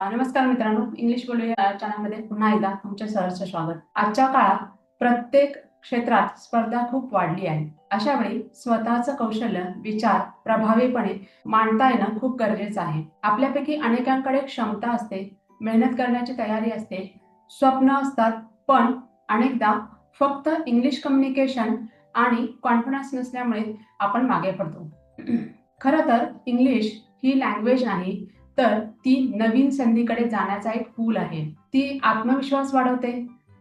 नमस्कार मित्रांनो, इंग्लिश बोलूया या चॅनलमध्ये पुन्हा एकदा तुमचे सहर्ष स्वागत. आजच्या काळात प्रत्येक क्षेत्रात स्पर्धा खूप वाढली आहे. अशा वेळी स्वतःचं कौशल्य, विचार प्रभावीपणे मांडता येणं खूप गरजेचं आहे. आपल्यापैकी अनेकांकडे क्षमता असते, मेहनत करण्याची तयारी असते, स्वप्न असतात, पण अनेकदा फक्त इंग्लिश कम्युनिकेशन आणि कॉन्फिडन्स नसल्यामुळे आपण मागे पडतो. खरं तर इंग्लिश ही लँग्वेज नाही, तर ती नवीन संधीकडे जाण्याचा एक पूल आहे. ती आत्मविश्वास वाढवते,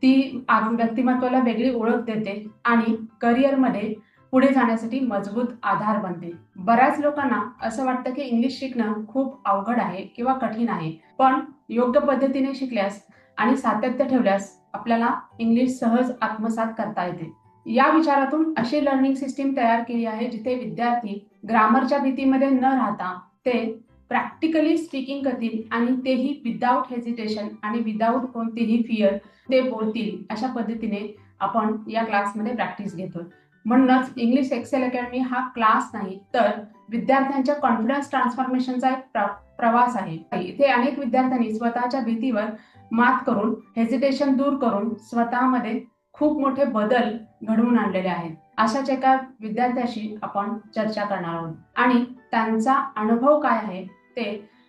ती व्यक्तिमत्त्वाला वेगळी ओळख देते आणि करिअरमध्ये पुढे जाण्यासाठी मजबूत आधार बनते. बऱ्याच लोकांना असं वाटतं की इंग्लिश शिकणं खूप अवघड आहे किंवा कठीण आहे. पण योग्य पद्धतीने शिकल्यास आणि सातत्य ठेवल्यास आपल्याला इंग्लिश सहज आत्मसात करता येते. या विचारातून अशी लर्निंग सिस्टीम तयार केली आहे, जिथे विद्यार्थी ग्रामरच्या भीतीमध्ये न राहता ते प्रॅक्टिकली स्पीकिंग करतील आणि तेही विदाऊट हेजिटेशन आणि विदाऊट कोणतीही फिअर ते बोलतील. अशा पद्धतीने आपण या क्लासमध्ये प्रॅक्टिस घेतोय. म्हणूनच इंग्लिश एक्सेल अकॅडमी हा क्लास नाही, तर विद्यार्थ्यांच्या कॉन्फिडन्स ट्रान्सफॉर्मेशनचा एक प्रवास आहे. इथे अनेक विद्यार्थ्यांनी स्वतःच्या भीतीवर मात करून, हेजिटेशन दूर करून स्वतःमध्ये खूप मोठे बदल घडवून आणलेले आहेत. अशाच एका विद्यार्थ्याशी आपण चर्चा करणार आहोत आणि त्यांचा अनुभव काय आहे ते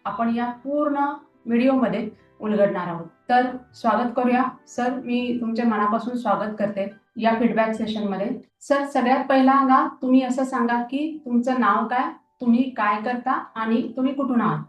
आपण या पूर्ण व्हिडिओमध्ये उलगडणार आहोत. तर स्वागत करूया. सर, मी तुमच्या मनापासून स्वागत करते या फीडबॅक सेशनमध्ये. सर, सगळ्यात पहिल्यांदा तुम्ही असं सांगा की तुमचं नाव काय, तुम्ही काय करता आणि तुम्ही कुठून आहात?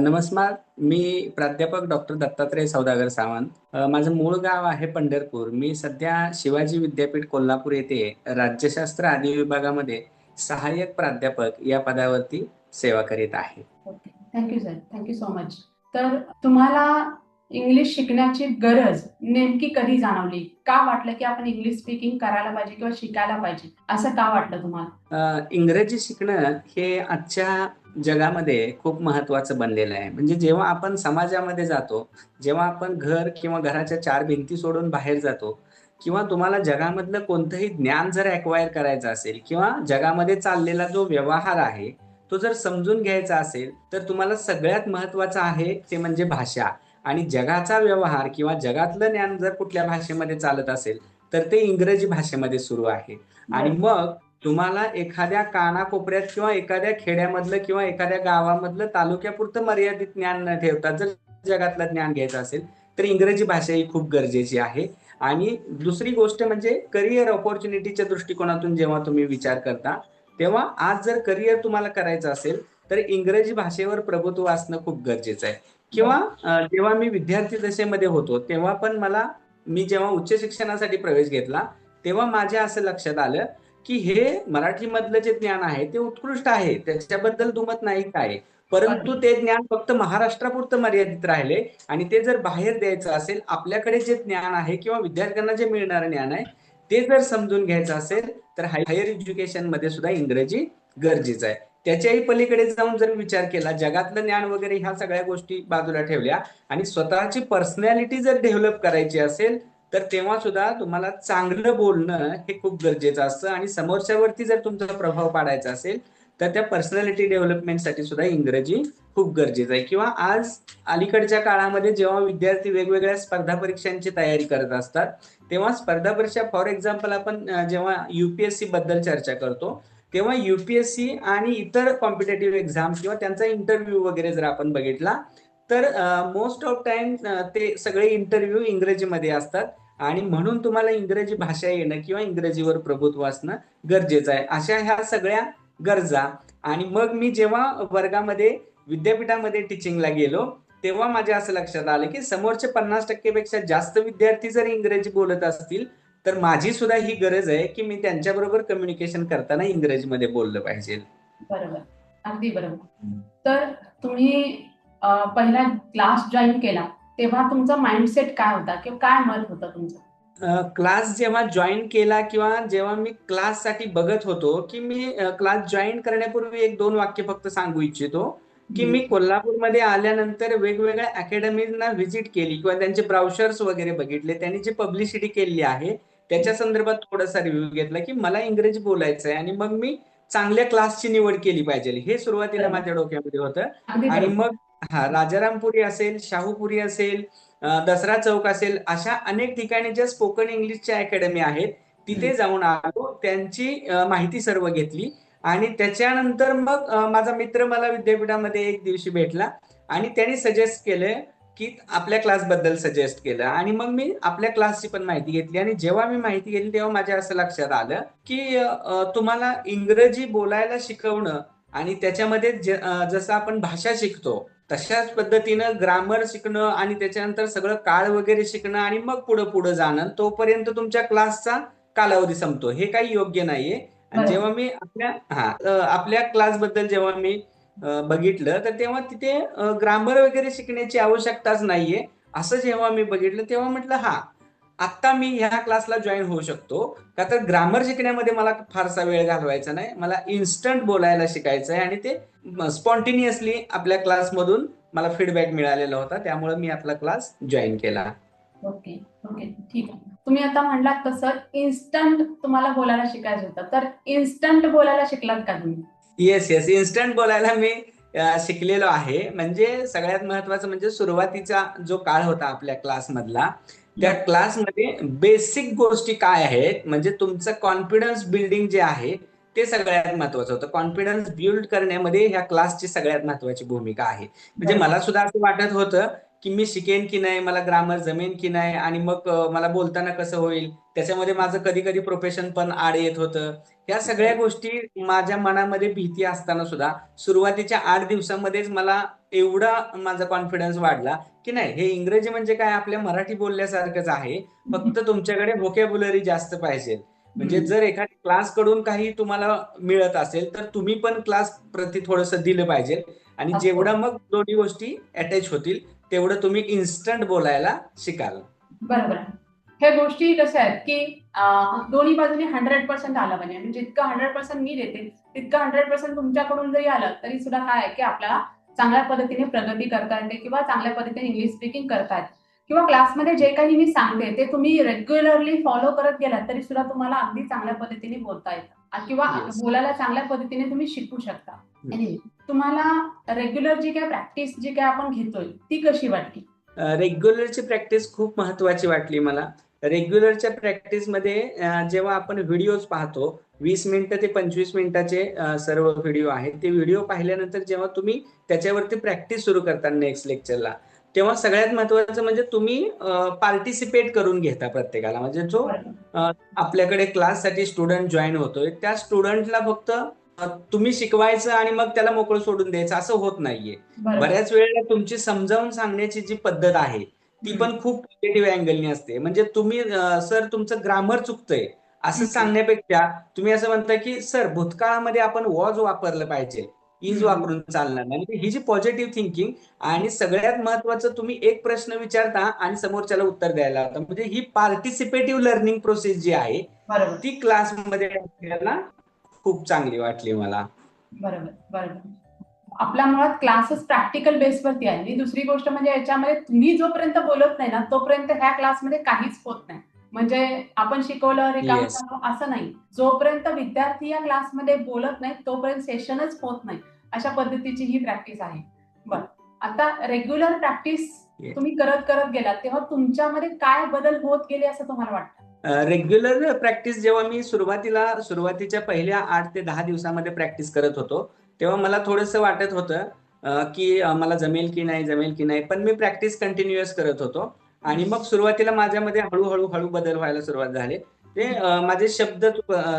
नमस्कार. मी प्राध्यापक डॉक्टर दत्तात्रय सौदागर सावंत. माझं मूळ गाव आहे पंढरपूर. मी सध्या शिवाजी विद्यापीठ कोल्हापूर येथे राज्यशास्त्र आदी विभागामध्ये सहाय्यक प्राध्यापक या पदावरती सेवा करीत आहे. Okay, thank you sir, thank you so much. तर तुम्हाला इंग्लिश शिकण्याची गरज नेमकी कधी जाणवली? का वाटलं की आपण इंग्लिश स्पीकिंग करायला पाहिजे किंवा शिकायला पाहिजे, असं का वाटलं तुम्हाला? इंग्रजी शिकणं हे आजच्या जगामध्ये खूप महत्वाचं बनलेलं आहे. म्हणजे जेव्हा आपण समाजामध्ये जातो, जेव्हा आपण घर किंवा घराच्या चार भिंती सोडून बाहेर जातो किंवा तुम्हाला जगामधलं कोणतंही ज्ञान जर ॲक्वायर करायचं असेल किंवा जगामध्ये चाललेला जो व्यवहार आहे, तो जर समजून घ्यायचा असेल, तर तुम्हाला सगळ्यात महत्वाचं आहे ते म्हणजे भाषा. आणि जगाचा व्यवहार किंवा जगातलं ज्ञान जर कुठल्या भाषेमध्ये चालत असेल, तर ते इंग्रजी भाषेमध्ये सुरू आहे. आणि मग तुम्हाला एखाद्या कानाकोपऱ्यात किंवा एखाद्या खेड्यामधलं किंवा एखाद्या गावामधलं तालुक्यापुरतं मर्यादित ज्ञान न ठेवता जर जगातलं ज्ञान घ्यायचं असेल, तर इंग्रजी भाषा ही खूप गरजेची आहे. आणि दुसरी गोष्ट म्हणजे करिअर ऑपॉर्च्युनिटीच्या दृष्टिकोनातून जेव्हा तुम्ही विचार करता, तेव्हा आज जर करिअर तुम्हाला करायचं असेल, तर इंग्रजी भाषेवर प्रभुत्व असणं खूप गरजेचं आहे. किंवा जेव्हा मी विद्यार्थी दशेमध्ये होतो, तेव्हा पण मी जेव्हा उच्च शिक्षणासाठी प्रवेश घेतला, तेव्हा माझ्या असं लक्षात आलं की हे मराठीमधलं जे ज्ञान आहे ते उत्कृष्ट आहे, त्याच्याबद्दल दुमत नाही काय, परंतु ते ज्ञान फक्त महाराष्ट्रापुरतं मर्यादित राहिले. आणि ते जर बाहेर द्यायचं असेल, आपल्याकडे जे ज्ञान आहे किंवा विद्यार्थ्यांना जे मिळणारं ज्ञान आहे ते जर समजून घ्यायचं असेल, तर हायर एज्युकेशन मध्ये सुद्धा इंग्रजी गरजेचं आहे. त्याच्याही पलीकडे जाऊन जर विचार केला, जगातलं ज्ञान वगैरे ह्या सगळ्या गोष्टी बाजूला ठेवल्या आणि स्वतःची पर्सनॅलिटी जर डेव्हलप करायची असेल, तर तेव्हा सुद्धा तुम्हाला चांगलं बोलणं हे खूप गरजेचं असतं. आणि समोरच्यावरती जर तुमचा प्रभाव पाडायचा असेल, तर त्या पर्सनॅलिटी डेव्हलपमेंटसाठी सुद्धा इंग्रजी खूप गरजेचं आहे. किंवा आज अलीकडच्या काळामध्ये जेव्हा विद्यार्थी वेगवेगळ्या स्पर्धा परीक्षांची तयारी करत असतात, तेव्हा स्पर्धा परीक्षा, फॉर एक्झाम्पल आपण जेव्हा युपीएससी बद्दल चर्चा करतो, तेव्हा युपीएससी आणि इतर कॉम्पिटेटिव्ह एक्झाम किंवा त्यांचा इंटरव्ह्यू वगैरे जर आपण बघितला, तर मोस्ट ऑफ टाइम ते सगळे इंटरव्ह्यू इंग्रजीमध्ये असतात. आणि म्हणून तुम्हाला इंग्रजी भाषा येणं किंवा इंग्रजीवर प्रभुत्व असणं गरजेचं आहे. अशा ह्या सगळ्या गरजा. आणि मग मी जेव्हा वर्गामध्ये विद्यापीठामध्ये टीचिंगला गेलो, तेव्हा माझ्या असं लक्षात आलं की समोरचे 50% पेक्षा जास्त विद्यार्थी जर इंग्रजी बोलत असतील, तर माझी सुद्धा ही गरज आहे की मी त्यांच्याबरोबर कम्युनिकेशन करताना इंग्रजीमध्ये बोललं पाहिजे. बरोबर, अगदी बरोबर. तर तुम्ही पहिला क्लास जॉईन केला तेव्हा तुमचा माइंडसेट काय होता किंवा काय मत होतं तुमचं? क्लास जेव्हा जॉईन केला किंवा जेव्हा मी क्लाससाठी बघत होतो, की मी क्लास जॉईन करण्यापूर्वी एक दोन वाक्य फक्त सांगू इच्छितो, की मी कोल्हापूरमध्ये आल्यानंतर वेगवेगळ्या अकॅडमीजना व्हिजिट केली किंवा त्यांचे ब्राउचर्स वगैरे बघितले, त्यांनी जी पब्लिसिटी केली आहे त्याच्या संदर्भात थोडासा रिव्ह्यू घेतला, की मला इंग्रजी बोलायचं आहे आणि मग मी चांगल्या क्लासची निवड केली पाहिजे, हे सुरुवातीला बरोबर, माझ्या डोक्यामध्ये होतं. अगदी आणि बरोबर. मग राजारामपुरी असेल, शाहूपुरी असेल, दसरा चौक असेल, अशा अनेक ठिकाणी ज्या स्पोकन इंग्लिशच्या अकॅडमी आहेत तिथे जाऊन आलो. त्यांची माहिती सर्व घेतली आणि त्याच्यानंतर मग माझा मित्र मला विद्यापीठामध्ये एक दिवशी भेटला आणि त्यांनी सजेस्ट केलं की आपल्या क्लासबद्दल सजेस्ट केलं आणि मग मी आपल्या क्लासची पण माहिती घेतली आणि जेव्हा मी माहिती घेतली तेव्हा माझ्या असं लक्षात आलं की तुम्हाला इंग्रजी बोलायला शिकवणं आणि त्याच्यामध्ये जसं आपण भाषा शिकतो तशाच पद्धतीनं ग्रामर शिकणं आणि त्याच्यानंतर सगळं काळ वगैरे शिकणं आणि मग पुढे पुढे जाणं तोपर्यंत तुमच्या क्लासचा कालावधी संपतो, हे काही योग्य नाहीये. आणि बरोबर. जेव्हा मी आपल्या क्लासबद्दल जेव्हा मी बघितलं तर तेव्हा तिथे ग्रामर वगैरे शिकण्याची आवश्यकताच नाहीये. असं जेव्हा मी बघितलं तेव्हा म्हटलं आता मी ह्या क्लासला जॉईन होऊ शकतो. का तर ग्रामर शिकण्यामध्ये मला फारसा वेळ घालवायचा नाही, मला इन्स्टंट बोलायला शिकायचं आहे आणि ते स्पॉन्टेनियसली आपल्या क्लासमधून मला फीडबॅक मिळालेला होता, त्यामुळे मी आपला क्लास जॉईन केला. ओके ओके, ठीक आहे. तुम्ही आता म्हणलात तसं इन्स्टंट तुम्हाला बोलायला शिकायचं होतं, तर इन्स्टंट बोलायला शिकलात का तुम्ही? येस येस, इन्स्टंट बोलायला मी शिकलेलो आहे. म्हणजे सगळ्यात महत्वाचं म्हणजे सुरुवातीचा जो काळ होता आपल्या क्लासमधला, त्या क्लासमध्ये बेसिक गोष्टी काय आहेत, म्हणजे तुमचं कॉन्फिडन्स बिल्डिंग जे आहे ते सगळ्यात महत्वाचं होतं. कॉन्फिडन्स बिल्ड करण्यामध्ये ह्या क्लासची सगळ्यात महत्वाची भूमिका आहे. म्हणजे बरोबर. मला सुद्धा असं वाटत होतं की मी शिकेन की नाही, मला ग्रामर जमेन की नाही आणि मग मला बोलताना कसं होईल, त्याच्यामध्ये माझं कधी कधी प्रोफेशन पण आड येत होतं. या सगळ्या गोष्टी माझ्या मनामध्ये भीती असताना सुद्धा सुरुवातीच्या 8 दिवसामध्येच मला एवढा माझा कॉन्फिडन्स वाढला की नाही, हे इंग्रजी म्हणजे काय आपल्या मराठी बोलल्यासारखंच आहे, फक्त तुमच्याकडे व्होकॅब्युलरी जास्त पाहिजे. म्हणजे जर एखाद्या क्लास कडून काही तुम्हाला मिळत असेल तर तुम्ही पण क्लास प्रति थोडंसं दिलं पाहिजे आणि जेवढं मग दोन्ही गोष्टी अटॅच होतील तेवढं तुम्ही इन्स्टंट बोलायला शिकाल. बरोबर आहे. ह्या गोष्टी कशा आहेत की दोन्ही बाजूने 100% आलं पाहिजे. म्हणजे जितकं 100% मी देते तितकं 100% तुमच्याकडून जरी आलं तरी सुद्धा काय आहे की आपल्याला चांगल्या पद्धतीने प्रगती करता येते किंवा चांगल्या पद्धतीने इंग्लिश स्पीकिंग करता येते किंवा क्लासमध्ये जे काही मी सांगते ते तुम्ही रेग्युलरली फॉलो करत गेलात तरी सुद्धा तुम्हाला अगदी चांगल्या पद्धतीने बोलता येतं किंवा Yes. बोलायला चांगल्या पद्धतीने तुम्ही शिकू शकता. Anyway, तुम्हाला रेग्युलर जी काय प्रॅक्टिस जी काय आपण घेतोय ती कशी वाटली? रेग्युलरची प्रॅक्टिस खूप महत्वाची वाटली मला. रेग्युलरच्या प्रॅक्टिसमध्ये जेव्हा आपण व्हिडिओज पाहतो, 20 मिनिटं ते 25 मिनिटाचे सर्व व्हिडिओ आहेत. ते व्हिडिओ पाहिल्यानंतर जेव्हा तुम्ही त्याच्यावरती प्रॅक्टिस सुरू करता नेक्स्ट लेक्चरला, तेव्हा सगळ्यात महत्वाचं म्हणजे तुम्ही पार्टिसिपेट करून घेता प्रत्येकाला. म्हणजे जो आपल्याकडे क्लाससाठी स्टुडंट जॉईन होतोय त्या स्टुडंटला फक्त तुम्ही शिकवायचं आणि मग त्याला मोकळं सोडून द्यायचं असं होत नाहीये. बऱ्याच वेळेला तुमची समजावून सांगण्याची जी पद्धत आहे ती पण खूप पॉझिटिव्ह अँगलनी असते. म्हणजे तुम्ही सर तुमचं ग्रामर चुकतंय असं सांगण्यापेक्षा तुम्ही असं म्हणता की सर भूतकाळामध्ये आपण वॉज वापरलं पाहिजे, इज वापरून चालणार नाही. म्हणजे ही जी पॉझिटिव्ह थिंकिंग आणि सगळ्यात महत्वाचं तुम्ही एक प्रश्न विचारता आणि समोरच्याला उत्तर द्यायला होतं. म्हणजे ही पार्टिसिपेटिव्ह लर्निंग प्रोसेस जी आहे ती क्लासमध्ये आपल्याला खूप चांगली वाटली मला. बरोबर बरोबर. आपला मुळात क्लासेस प्रॅक्टिकल बेसवरती आहे आणि दुसरी गोष्ट म्हणजे याच्यामध्ये तुम्ही जोपर्यंत बोलत नाही ना तोपर्यंत ह्या क्लासमध्ये काहीच होत नाही. म्हणजे आपण शिकवलं हे काम येस. झालं असं नाही. जोपर्यंत विद्यार्थी या क्लासमध्ये बोलत नाही तोपर्यंत सेशनच होत नाही. अशा पद्धतीची ही प्रॅक्टिस आहे. बरं, आता रेग्युलर प्रॅक्टिस तुम्ही करत करत गेलात तेव्हा तुमच्यामध्ये काय बदल होत गेले असं तुम्हाला वाटतं? रेग्युलर प्रॅक्टिस जेव्हा मी सुरुवातीच्या पहिल्या 8 ते 10 दिवसामध्ये प्रॅक्टिस करत होतो तेव्हा मला थोडंसं वाटत होतं की मला जमेल की नाही, पण मी प्रॅक्टिस कंटिन्युअस करत होतो आणि मग सुरुवातीला माझ्यामध्ये हळू बदल व्हायला सुरुवात झाली. ते माझे शब्द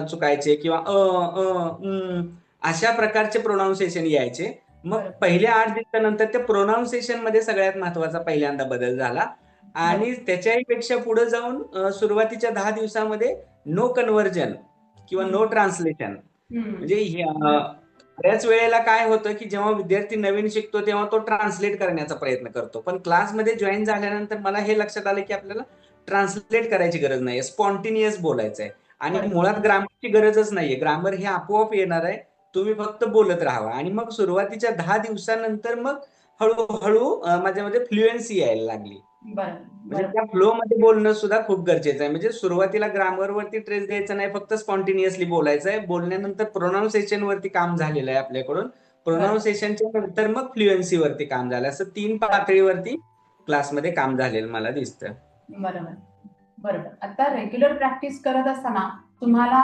चुकायचे किंवा अशा प्रकारचे प्रोनाऊन्सिएशन यायचे. मग पहिल्या 8 दिवसानंतर त्या प्रोनाऊन्सिएशन मध्ये सगळ्यात महत्वाचा पहिल्यांदा बदल झाला आणि त्याच्याही पेक्षा पुढे जाऊन सुरुवातीच्या 10 दिवसामध्ये नो कन्व्हर्जन किंवा नो ट्रान्सलेशन. म्हणजे बऱ्याच वेळेला काय होतं की जेव्हा विद्यार्थी नवीन शिकतो तेव्हा तो ट्रान्सलेट करण्याचा प्रयत्न करतो, पण क्लासमध्ये जॉईन झाल्यानंतर मला हे लक्षात आलं की आपल्याला ट्रान्सलेट करायची गरज नाहीये, स्पॉन्टेनियस बोलायचंय आणि मुळात ग्रामरची गरजच नाहीये. ग्रामर हे आपोआप येणार आहे, तुम्ही फक्त बोलत राहावा आणि मग सुरुवातीच्या 10 दिवसानंतर मग हळूहळू माझ्यामध्ये फ्लुएन्सी यायला लागली. म्हणजे त्या फ्लो मध्ये बोलणं सुद्धा खूप गरजेचं आहे. म्हणजे सुरुवातीला ग्रामरवरती ट्रेस द्यायचा नाही, फक्त स्पॉन्टेनियसली बोलायचं आहे. बोलण्यानंतर प्रोनाऊन्सिएशन वरती काम झालेलं आहे आपल्याकडून. बरोबर. प्रोनाऊन्सिएशनच्या नंतर मग फ्लुएन्सीवरती काम झालं. असं 3 पातळीवरती क्लासमध्ये काम झालेलं मला दिसतं. बरोबर. बरोबर. आता रेग्युलर प्रॅक्टिस करत असताना तुम्हाला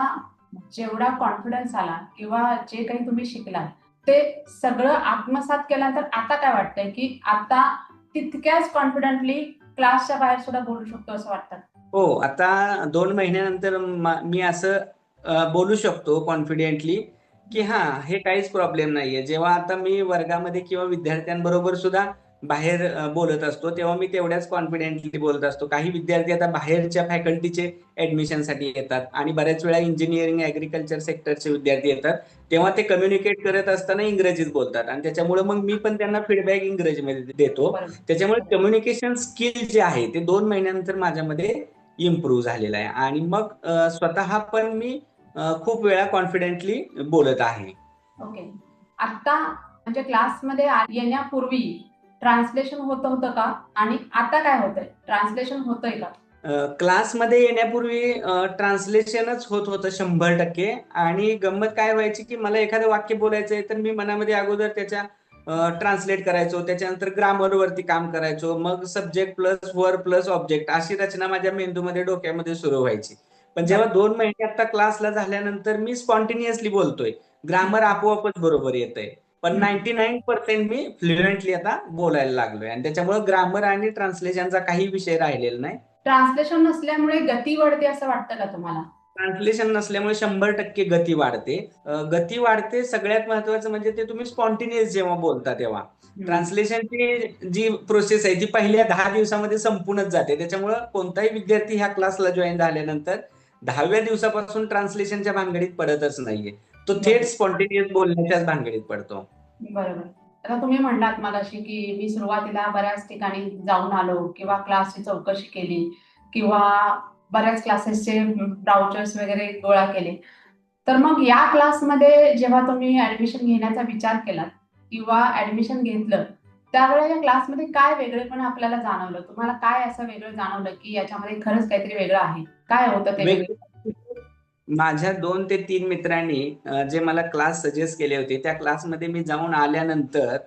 जेवढा कॉन्फिडन्स आला किंवा जे काही तुम्ही शिकलात ते सगळं आत्मसात केल्यानंतर आता काय वाटतंय की आता तितक्याच कॉन्फिडंटली क्लासच्या बाहेर सुद्धा बोलू शकतो असं वाटतं? हो, आता 2 महिन्यानंतर मी असं बोलू शकतो कॉन्फिडेंटली, की हां, हे काहीच प्रॉब्लेम नाहीये. जेव्हा आता मी वर्गामध्ये किंवा विद्यार्थ्यांबरोबर सुद्धा बाहेर बोलत असतो, तेव्हा मी तेवढ्याच कॉन्फिडेंटली बोलत असतो. काही विद्यार्थी आता बाहेरच्या फॅकल्टीचे ॲडमिशनसाठी येतात आणि बऱ्याच वेळा इंजिनिअरिंग, ॲग्रीकल्चर सेक्टरचे विद्यार्थी येतात. तेव्हा ते कम्युनिकेट करत असताना इंग्रजीत बोलतात आणि त्याच्यामुळे मग मी पण त्यांना फीडबॅक इंग्रजीमध्ये देतो. बरोबर. त्याच्यामुळे कम्युनिकेशन स्किल जे आहे ते 2 महिन्यानंतर माझ्यामध्ये इम्प्रूव्ह झालेला आहे आणि मग स्वतः पण मी खूप वेळा कॉन्फिडेंटली बोलत आहे. ओके. आता म्हणजे क्लासमध्ये येण्यापूर्वी ट्रान्सलेशन होतं का? आणि आता काय होतंय? ट्रान्सलेशन होतंय का? क्लासमध्ये येण्यापूर्वी ट्रान्सलेशनच होत होतं 100% आणि गंमत काय व्हायची की मला एखादं वाक्य बोलायचंय तर मी मनामध्ये अगोदर त्याच्या ट्रान्सलेट करायचो, त्याच्यानंतर ग्रामरवरती काम करायचो, मग subject plus verb plus object अशी रचना माझ्या मेंदूमध्ये डोक्यामध्ये सुरू व्हायची. पण जेव्हा बरं. 2 महिने आता क्लासला झाल्यानंतर मी स्पॉन्टेनियसली बोलतोय. ग्रामर आपोआपच बरोबर येतंय. पण 99% मी फ्लुएंटली आता बोलायला लागलोय आणि त्याच्यामुळे ग्रामर आणि ट्रान्सलेशनचा काही विषय राहिलेला नाही. ट्रान्सलेशन नसल्यामुळे गती वाढते असं वाटतं का तुम्हाला? ट्रान्सलेशन नसल्यामुळे 100% गती वाढते. गती वाढते सगळ्यात महत्वाचं म्हणजे ते तुम्ही स्पॉन्टेनियस जेव्हा बोलता तेव्हा. ट्रान्सलेशनची जी प्रोसेस आहे ती पहिल्या 10 दिवसामध्ये संपूनच जाते. त्याच्यामुळं कोणताही विद्यार्थी ह्या क्लासला जॉईन झाल्यानंतर 10व्या दिवसापासून ट्रान्सलेशनच्या भानगडीत पडतच नाहीये. तो थेट बरोबर. स्पॉन्टेनियस बोलण्याच्याच भानगडीत पडतो. बरोबर. आता तुम्ही म्हणलात मगाशी की मी सुरुवातीला बऱ्याच ठिकाणी जाऊन आलो किंवा क्लासची चौकशी केली किंवा बऱ्याच क्लासेसचे ब्राउचर्स वगैरे गोळा केले. तर मग या क्लासमध्ये जेव्हा तुम्ही ऍडमिशन घेण्याचा विचार केलात किंवा ऍडमिशन घेतलं, त्यावेळेला या क्लासमध्ये काय वेगळेपण आपल्याला जाणवलं? तुम्हाला काय असं वेगळं जाणवलं की याच्यामध्ये खरंच काहीतरी वेगळं आहे? काय होतं ते वेगळं? माझ्या 2 ते 3 मित्रांनी जे मला क्लास सजेस्ट केले होते, त्या क्लासमध्ये मी जाऊन आल्यानंतर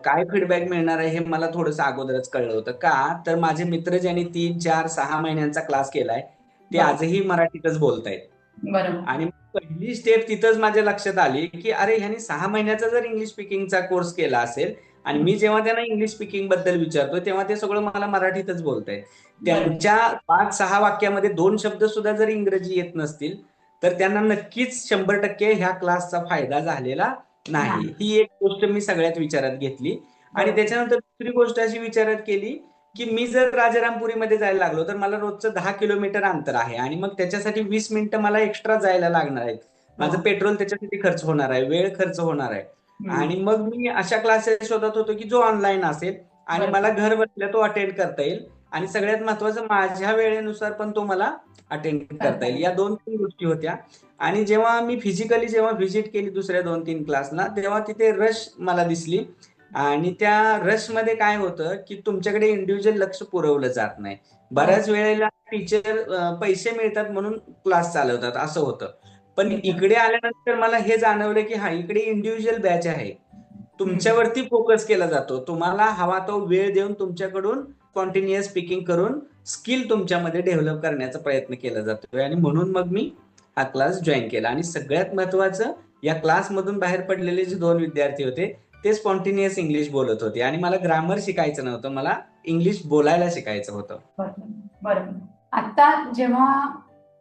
काय फीडबॅक मिळणार आहे हे मला थोडंसं अगोदरच कळलं होतं. का? तर माझे मित्र ज्यांनी 3, 4, 6 महिन्यांचा क्लास केलाय, ते बरोबर. आजही मराठीतच बोलतायत. बरोबर. आणि पहिली स्टेप तिथंच माझ्या लक्षात आली, की अरे ह्यांनी 6 महिन्याचा जर इंग्लिश स्पीकिंगचा कोर्स केला असेल आणि मी जेव्हा त्यांना इंग्लिश स्पीकिंग बद्दल विचारतो, तेव्हा ते सगळं मला मराठीतच बोलतायत. बरोबर. त्यांच्या 5-6 वाक्यामध्ये 2 शब्द सुद्धा जर इंग्रजी येत नसतील, तर त्यांना नक्कीच 100% ह्या क्लासचा फायदा झालेला नाही. नाही. ही एक गोष्ट मी सगळ्यात विचारात घेतली आणि बरोबर. त्याच्यानंतर दुसरी गोष्ट अशी विचारात केली, की मी जर राजारामपुरीमध्ये जायला लागलो, तर मला रोजचं 10 किलोमीटर अंतर आहे आणि मग त्याच्यासाठी 20 मिनिटं मला एक्स्ट्रा जायला लागणार आहेत. हो. माझं पेट्रोल त्याच्यासाठी खर्च होणार आहे, वेळ खर्च होणार आहे. हं. आणि मग मी अशा क्लासेस शोधत होतो, की जो ऑनलाईन असेल आणि मला बरोबर. घर बसल्या तो अटेंड करता येईल आणि सगळ्यात महत्त्वाचं माझ्या वेळेनुसार पण तो मला अटेंड करता करता येईल. येईल. या 2-3 गोष्टी होत्या आणि जेव्हा मी फिजिकली जेव्हा व्हिजिट केली दुसऱ्या 2-3 क्लासला, तेव्हा तिथे रश मला दिसली आणि त्या रशमध्ये काय होतं, की तुमच्याकडे इंडिव्हिज्युअल लक्ष पुरवलं जात नाही. हो. बऱ्याच वेळेला टीचर पैसे मिळतात म्हणून क्लास चालवतात असं होतं. पण एकदम. इकडे आल्यानंतर मला हे जाणवलं, की हां, इकडे इंडिव्हिज्युअल बॅच आहे. हं. तुमच्यावरती फोकस केला जातो. तुम्हाला हवा तो वेळ देऊन तुमच्याकडून स्पॉन्टेनियस स्पीकिंग करून स्किल तुमच्यामध्ये डेव्हलप करण्याचा प्रयत्न केला जातोय आणि म्हणून मग मी हा क्लास जॉइन केला आणि सगळ्यात महत्त्वाचं या क्लासमधून बाहेर पडलेले जे 2 विद्यार्थी होते, ते स्पॉन्टेनियस इंग्लिश बोलत होते आणि मला ग्रामर शिकायचं नव्हतं. मला इंग्लिश बोलायला शिकायचं होतं. बरोबर. बरोबर. आता जेव्हा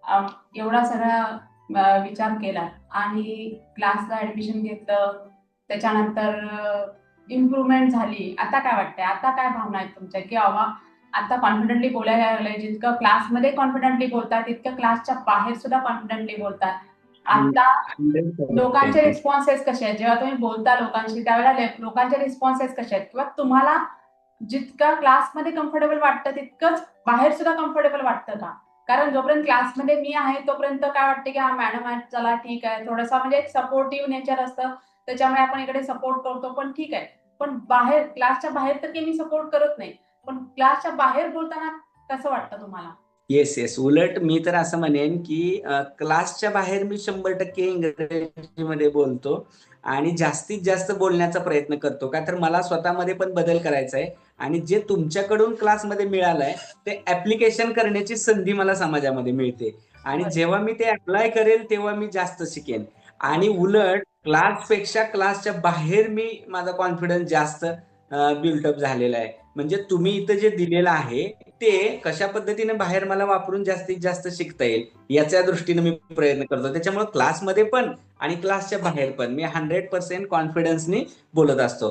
अ, एवढा सगळा विचार केला आणि क्लासला ऍडमिशन घेतलं, त्याच्यानंतर इम्प्रूव्हमेंट झाली. आता काय वाटतंय? आता काय भावना आहेत तुमच्या? की बाबा आता कॉन्फिडेंटली बोलायला लागले. जितकं क्लासमध्ये कॉन्फिडेंटली बोलतात, तितकं क्लासच्या बाहेर सुद्धा कॉन्फिडेंटली बोलतात. आता 100% लोकांचे रिस्पॉन्सेस कसे आहेत? जेव्हा तुम्ही बोलता लोकांशी त्यावेळेला लोकांचे रिस्पॉन्सेस कसे आहेत? किंवा तुम्हाला जितकं क्लासमध्ये कम्फर्टेबल वाटतं तितकंच बाहेर सुद्धा कम्फर्टेबल वाटतं का? कारण जोपर्यंत क्लासमध्ये मी आहे तोपर्यंत काय वाटतं की हा मॅडम आहे, चला ठीक आहे. थोडंसं म्हणजे एक सपोर्टिव्ह नेचर असतं. त्याच्यामुळे आपण इकडे सपोर्ट करतो, पण ठीक आहे. पण बाहेर क्लासच्या बाहेर तर काही मी सपोर्ट करत नाही. पण क्लासच्या बाहेर बोलताना कसं वाटतं तुम्हाला? Yes yes. उलट मी तर असं म्हणेन की क्लासच्या बाहेर मी 100% इंग्रजीमध्ये बोलतो आणि जास्तीत जास्त बोलण्याचा प्रयत्न करतो, का तर मला स्वतःमध्ये पण बदल करायचा आहे आणि जे तुमच्याकडून क्लासमध्ये मिळालंय ते ऍप्लिकेशन करण्याची संधी मला समाजामध्ये मिळते आणि बरोबर. जेव्हा मी ते अप्लाय करेल तेव्हा मी जास्त शिकेन आणि बरोबर. उलट क्लासपेक्षा क्लासच्या बाहेर मी माझा कॉन्फिडन्स जास्त बिल्टअप झालेला आहे. म्हणजे तुम्ही इथं जे दिलेलं आहे ते कशा पद्धतीने बाहेर मला वापरून जास्तीत जास्त शिकता येईल याच्या दृष्टीने मी प्रयत्न करतो. त्याच्यामुळे क्लासमध्ये पण आणि क्लासच्या बाहेर पण मी 100% कॉन्फिडन्सनी बोलत असतो.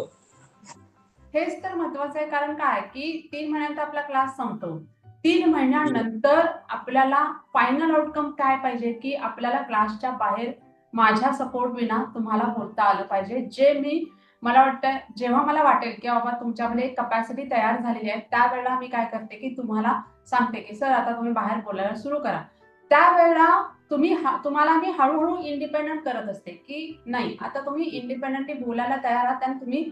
हेच तर महत्वाचं आहे, कारण काय की 3 महिन्यात आपला क्लास संपतो. 3 महिन्यानंतर आपल्याला फायनल आउटकम काय पाहिजे, की आपल्याला क्लासच्या बाहेर माझ्या सपोर्ट विना तुम्हाला बोलता आलं पाहिजे. जे मी मला वाटतं जेव्हा मला वाटेल की बाबा तुमच्यामध्ये एक कपॅसिटी तयार झालेली आहे, त्यावेळेला मी काय करते की तुम्हाला सांगते की सर आता तुम्ही बाहेर बोलायला सुरू करा. त्यावेळेला तुम्हाला मी हळूहळू इंडिपेंडंट करत असते, की नाही आता तुम्ही इंडिपेंडेंटली बोलायला तयार आहात आणि तुम्ही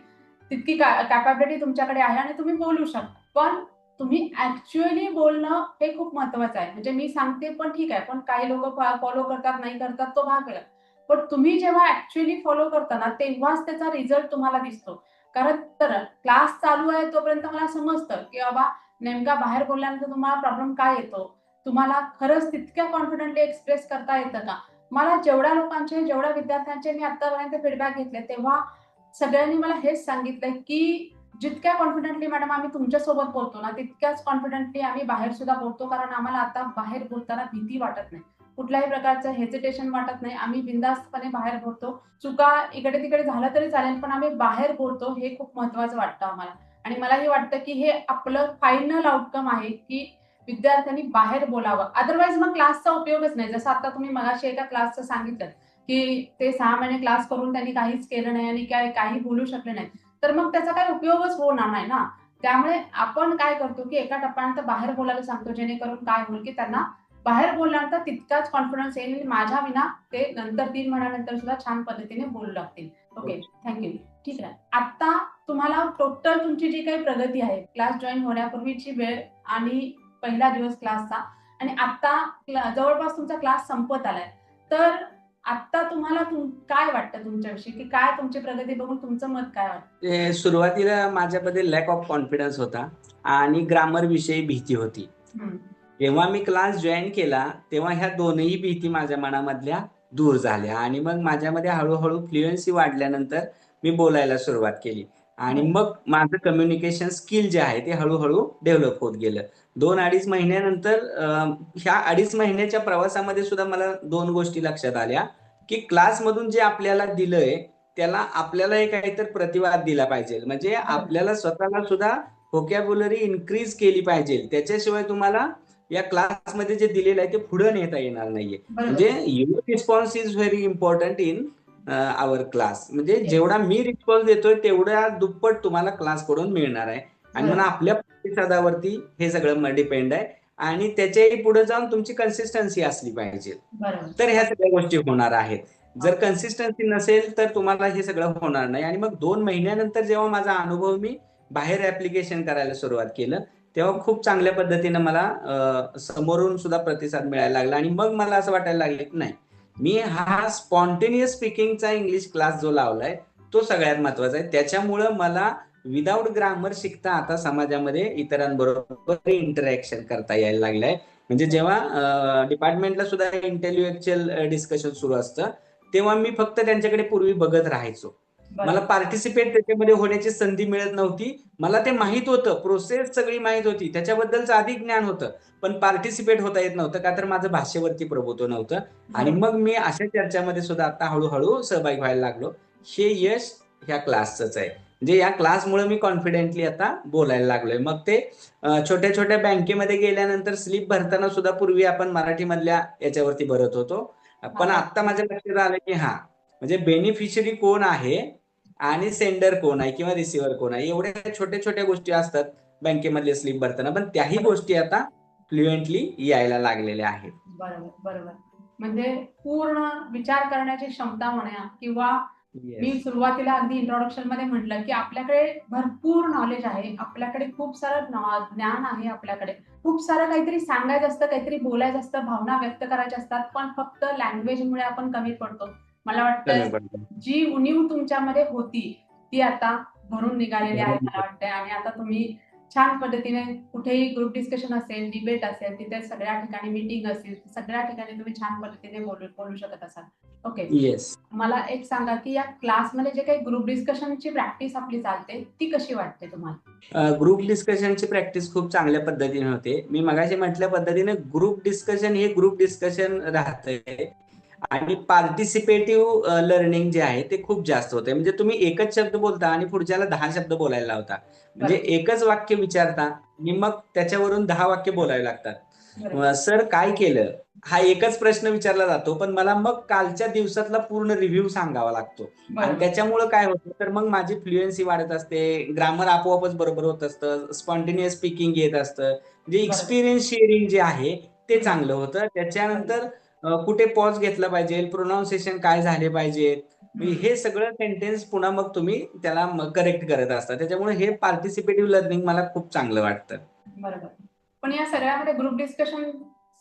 तितकी कॅपॅबिलिटी तुमच्याकडे आहे आणि तुम्ही बोलू शकता. पण तुम्ही ऍक्च्युअली बोलणं हे खूप महत्वाचं आहे. म्हणजे मी सांगते पण ठीक आहे, पण काही लोक फॉलो करतात नाही करतात तो भाग वेगळा. पण तुम्ही जेव्हा ऍक्च्युअली फॉलो करता ना तेव्हाच त्याचा रिझल्ट तुम्हाला दिसतो. कारण तर क्लास चालू आहे तोपर्यंत मला समजतं की बाबा नेमका बाहेर बोलल्यानंतर तुम्हाला प्रॉब्लेम काय येतो, तुम्हाला खरंच तितक्या कॉन्फिडेंटली एक्सप्रेस करता येतं का. मला जेवढ्या विद्यार्थ्यांचे मी आतापर्यंत फीडबॅक घेतले तेव्हा सगळ्यांनी मला हेच सांगितलंय की जितक्या कॉन्फिडेंटली मॅडम आम्ही तुमच्यासोबत बोलतो ना तितक्याच कॉन्फिडेंटली आम्ही बाहेर सुद्धा बोलतो, कारण आम्हाला आता बाहेर बोलताना भीती वाटत नाही, कुठल्याही प्रकारचं हेजिटेशन वाटत नाही. आम्ही बिनधास्तपणे बाहेर बोलतो. चुका इकडे तिकडे झालं तरी चालेल, पण आम्ही बाहेर बोलतो हे खूप महत्वाचं वाटतं आम्हाला. आणि मलाही वाटतं की हे आपलं फायनल आउटकम आहे की विद्यार्थ्यांनी बाहेर बोलावं. अदरवाईज मग क्लासचा उपयोगच नाही. जसं आता तुम्ही मगाशी एका क्लासचं सांगितलं की ते 6 महिने क्लास करून त्यांनी काहीच केलं नाही आणि काही बोलू शकले नाही, तर मग त्याचा काही उपयोगच होणार नाही ना. त्यामुळे आपण काय करतो की एका टप्प्यानंतर बाहेर बोलायला सांगतो, जेणेकरून काय होईल की त्यांना बाहेर बोलल्यानंतर तितकाच कॉन्फिडन्स येईल आणि माझ्या विना ते नंतर 3 महिन्यानंतर सुद्धा छान पद्धतीने बोलू लागतील. Okay, thank you. ठीक आहे. आता तुम्हाला टोटल तुमची जी काही प्रगती आहे, क्लास जॉईन होण्यापूर्वीची वेळ आणि पहिला दिवस क्लासचा आणि आता जवळपास तुमचा क्लास संपत आलाय, तर आता तुम्हाला काय वाटतं तुमच्याविषयी, की काय तुमची प्रगती बघून तुमचं मत काय वाटतं? ते सुरुवातीला माझ्यामध्ये लॅक ऑफ कॉन्फिडन्स होता आणि ग्रामर विषयी भीती होती. हं. जेव्हा मी क्लास जॉईन केला तेव्हा ह्या दोनही भीती माझ्या मनामधल्या दूर झाल्या आणि मग माझ्यामध्ये हळूहळू फ्लुएन्सी वाढल्यानंतर मी बोलायला सुरुवात केली आणि बरं. मग माझं कम्युनिकेशन स्किल जे आहे ते हळूहळू डेव्हलप होत गेलं. 2-2.5 महिन्यानंतर ह्या 2.5 महिन्याच्या प्रवासामध्ये सुद्धा मला 2 गोष्टी लक्षात आल्या, की क्लासमधून जे आपल्याला दिलंय त्याला आपल्यालाही काहीतरी प्रतिवाद दिला पाहिजे. म्हणजे बरोबर. आपल्याला स्वतःला सुद्धा व्होकॅब्युलरी इन्क्रीज केली पाहिजे. त्याच्याशिवाय तुम्हाला या क्लासमध्ये जे दिलेलं आहे ते पुढे नेता येणार नाहीये. बरोबर. म्हणजे your response is very important in our class. म्हणजे येस. जेवढा मी रिस्पॉन्स देतोय तेवढ्या दुप्पट तुम्हाला क्लासकडून मिळणार आहे आणि म्हणून बरोबर. आपल्या प्रतिसादावरती हे सगळं डिपेंड आहे आणि त्याच्याही पुढे जाऊन तुमची कन्सिस्टन्सी असली पाहिजे. बरोबर. तर ह्या सगळ्या गोष्टी होणार आहेत. जर ओके. कन्सिस्टन्सी नसेल तर तुम्हाला हे सगळं होणार नाही आणि मग 2 महिन्यानंतर जेव्हा माझा अनुभव मी बाहेर ऍप्लिकेशन करायला सुरुवात केलं तेव्हा खूप चांगल्या पद्धतीने मला समोरून सुद्धा प्रतिसाद मिळायला लागला आणि मग मला असं वाटायला लागलं की नाही, मी हा स्पॉन्टेनियस स्पीकिंगचा इंग्लिश क्लास जो लावलाय तो सगळ्यात महत्वाचा आहे. त्याच्यामुळं मला विदाऊट ग्रामर शिकता आता समाजामध्ये इतरांबरोबर इंटरॅक्शन करता यायला लागलंय. म्हणजे जेव्हा डिपार्टमेंटला सुद्धा इंटेलेक्च्युअल डिस्कशन सुरू असतं तेव्हा मी फक्त त्यांच्याकडे पूर्वी बघत राहायचो. मला बरोबर. पार्टिसिपेट त्याच्यामध्ये होण्याची संधी मिळत नव्हती. मला ते माहित होतं, प्रोसेस सगळी माहित होती, त्याच्याबद्दलचं अधिक ज्ञान होतं, पण पार्टिसिपेट होता येत नव्हतं का तर माझं भाषेवरती प्रभुत्व नव्हतं. आणि बरोबर. मग मी अशा चर्चामध्ये सुद्धा आता हळूहळू सहभागी व्हायला लागलो. हे यश ह्या क्लासचंच आहे. म्हणजे या क्लासमुळे मी कॉन्फिडेंटली आता बोलायला लागलोय. मग ते छोट्या छोट्या बँकेमध्ये गेल्यानंतर स्लिप भरताना सुद्धा पूर्वी आपण मराठीमधल्या याच्यावरती भरत होतो, हा, पण आता बरोबर. माझ्या लक्षात आलं की हा म्हणजे बेनिफिशरी कोण आहे आणि सेंडर कोण आहे किंवा रिसिव्हर कोण आहे, एवढ्या छोट्या छोट्या गोष्टी असतात बँकेमधले स्लिप भरताना, पण त्याही बरोबर. गोष्टी आता फ्लुएंटली यायला लागलेल्या आहेत. बरोबर. बरोबर. म्हणजे पूर्ण विचार करण्याची क्षमता म्हणा किंवा मी येस. सुरुवातीला अगदी इंट्रोडक्शन मध्ये म्हटलं की आपल्याकडे भरपूर नॉलेज आहे, आपल्याकडे खूप सारं ज्ञान आहे, आपल्याकडे खूप सारं काहीतरी सांगायचं असतं, काहीतरी बोलायचं असतं, भावना व्यक्त करायच्या असतात, पण फक्त लँग्वेजमुळे आपण कमी पडतो. मला कमी वाटतं पडतो. जी उणीव तुमच्यामध्ये होती ती आता भरून निघालेली आहे बरोबर. मला वाटतंय. आणि आता तुम्ही छान पद्धतीने कुठेही ग्रुप डिस्कशन असेल, डिबेट असेल, तिथे सगळ्या ठिकाणी मीटिंग असेल, सगळ्या ठिकाणी तुम्ही छान पद्धतीने बोलू बोलू शकत असाल. ओके. येस. मला एक सांगा की या क्लासमध्ये जे काही ग्रुप डिस्कशनची प्रॅक्टिस आपली चालते ती कशी वाटते तुम्हाला? ग्रुप डिस्कशनची प्रॅक्टिस खूप चांगल्या पद्धतीने होते. मी मगाशी म्हटल्या पद्धतीने ग्रुप डिस्कशन हे ग्रुप डिस्कशन राहतंय आणि पार्टिसिपेटिव्ह लर्निंग जे आहे ते खूप जास्त होते. म्हणजे तुम्ही एकच शब्द बोलता आणि पुढच्याला 10 शब्द बोलायला लावता. म्हणजे बरोबर. एकच वाक्य विचारता आणि मग त्याच्यावरून 10 वाक्य बोलावे लागतात. बरोबर. सर काय केलं? हा एकच प्रश्न विचारला जातो, पण मला मग कालच्या दिवसातला पूर्ण रिव्ह्यू सांगावा लागतो. आणि बरोबर. त्याच्यामुळं काय होतं, तर मग माझी फ्लुएन्सी वाढत असते, ग्रामर आपोआपच बरोबर होत असतं, स्पॉन्टेनियस स्पीकिंग येत असतं. म्हणजे बरोबर. एक्सपिरियन्स शेअरिंग जे आहे ते हम्म. चांगलं होतं. बरोबर. त्याच्यानंतर कुठे पॉज घेतला पाहिजे, प्रोनाऊन्सिएशन काय झाले पाहिजेत, म्हणजे हम्म. हे सगळं सेंटेन्स पुन्हा मग तुम्ही त्याला करेक्ट करत असता. त्याच्यामुळे हे पार्टिसिपेटिव्ह लर्निंग मला खूप चांगलं वाटतं. बरोबर. पण या सगळ्यामध्ये ग्रुप डिस्कशन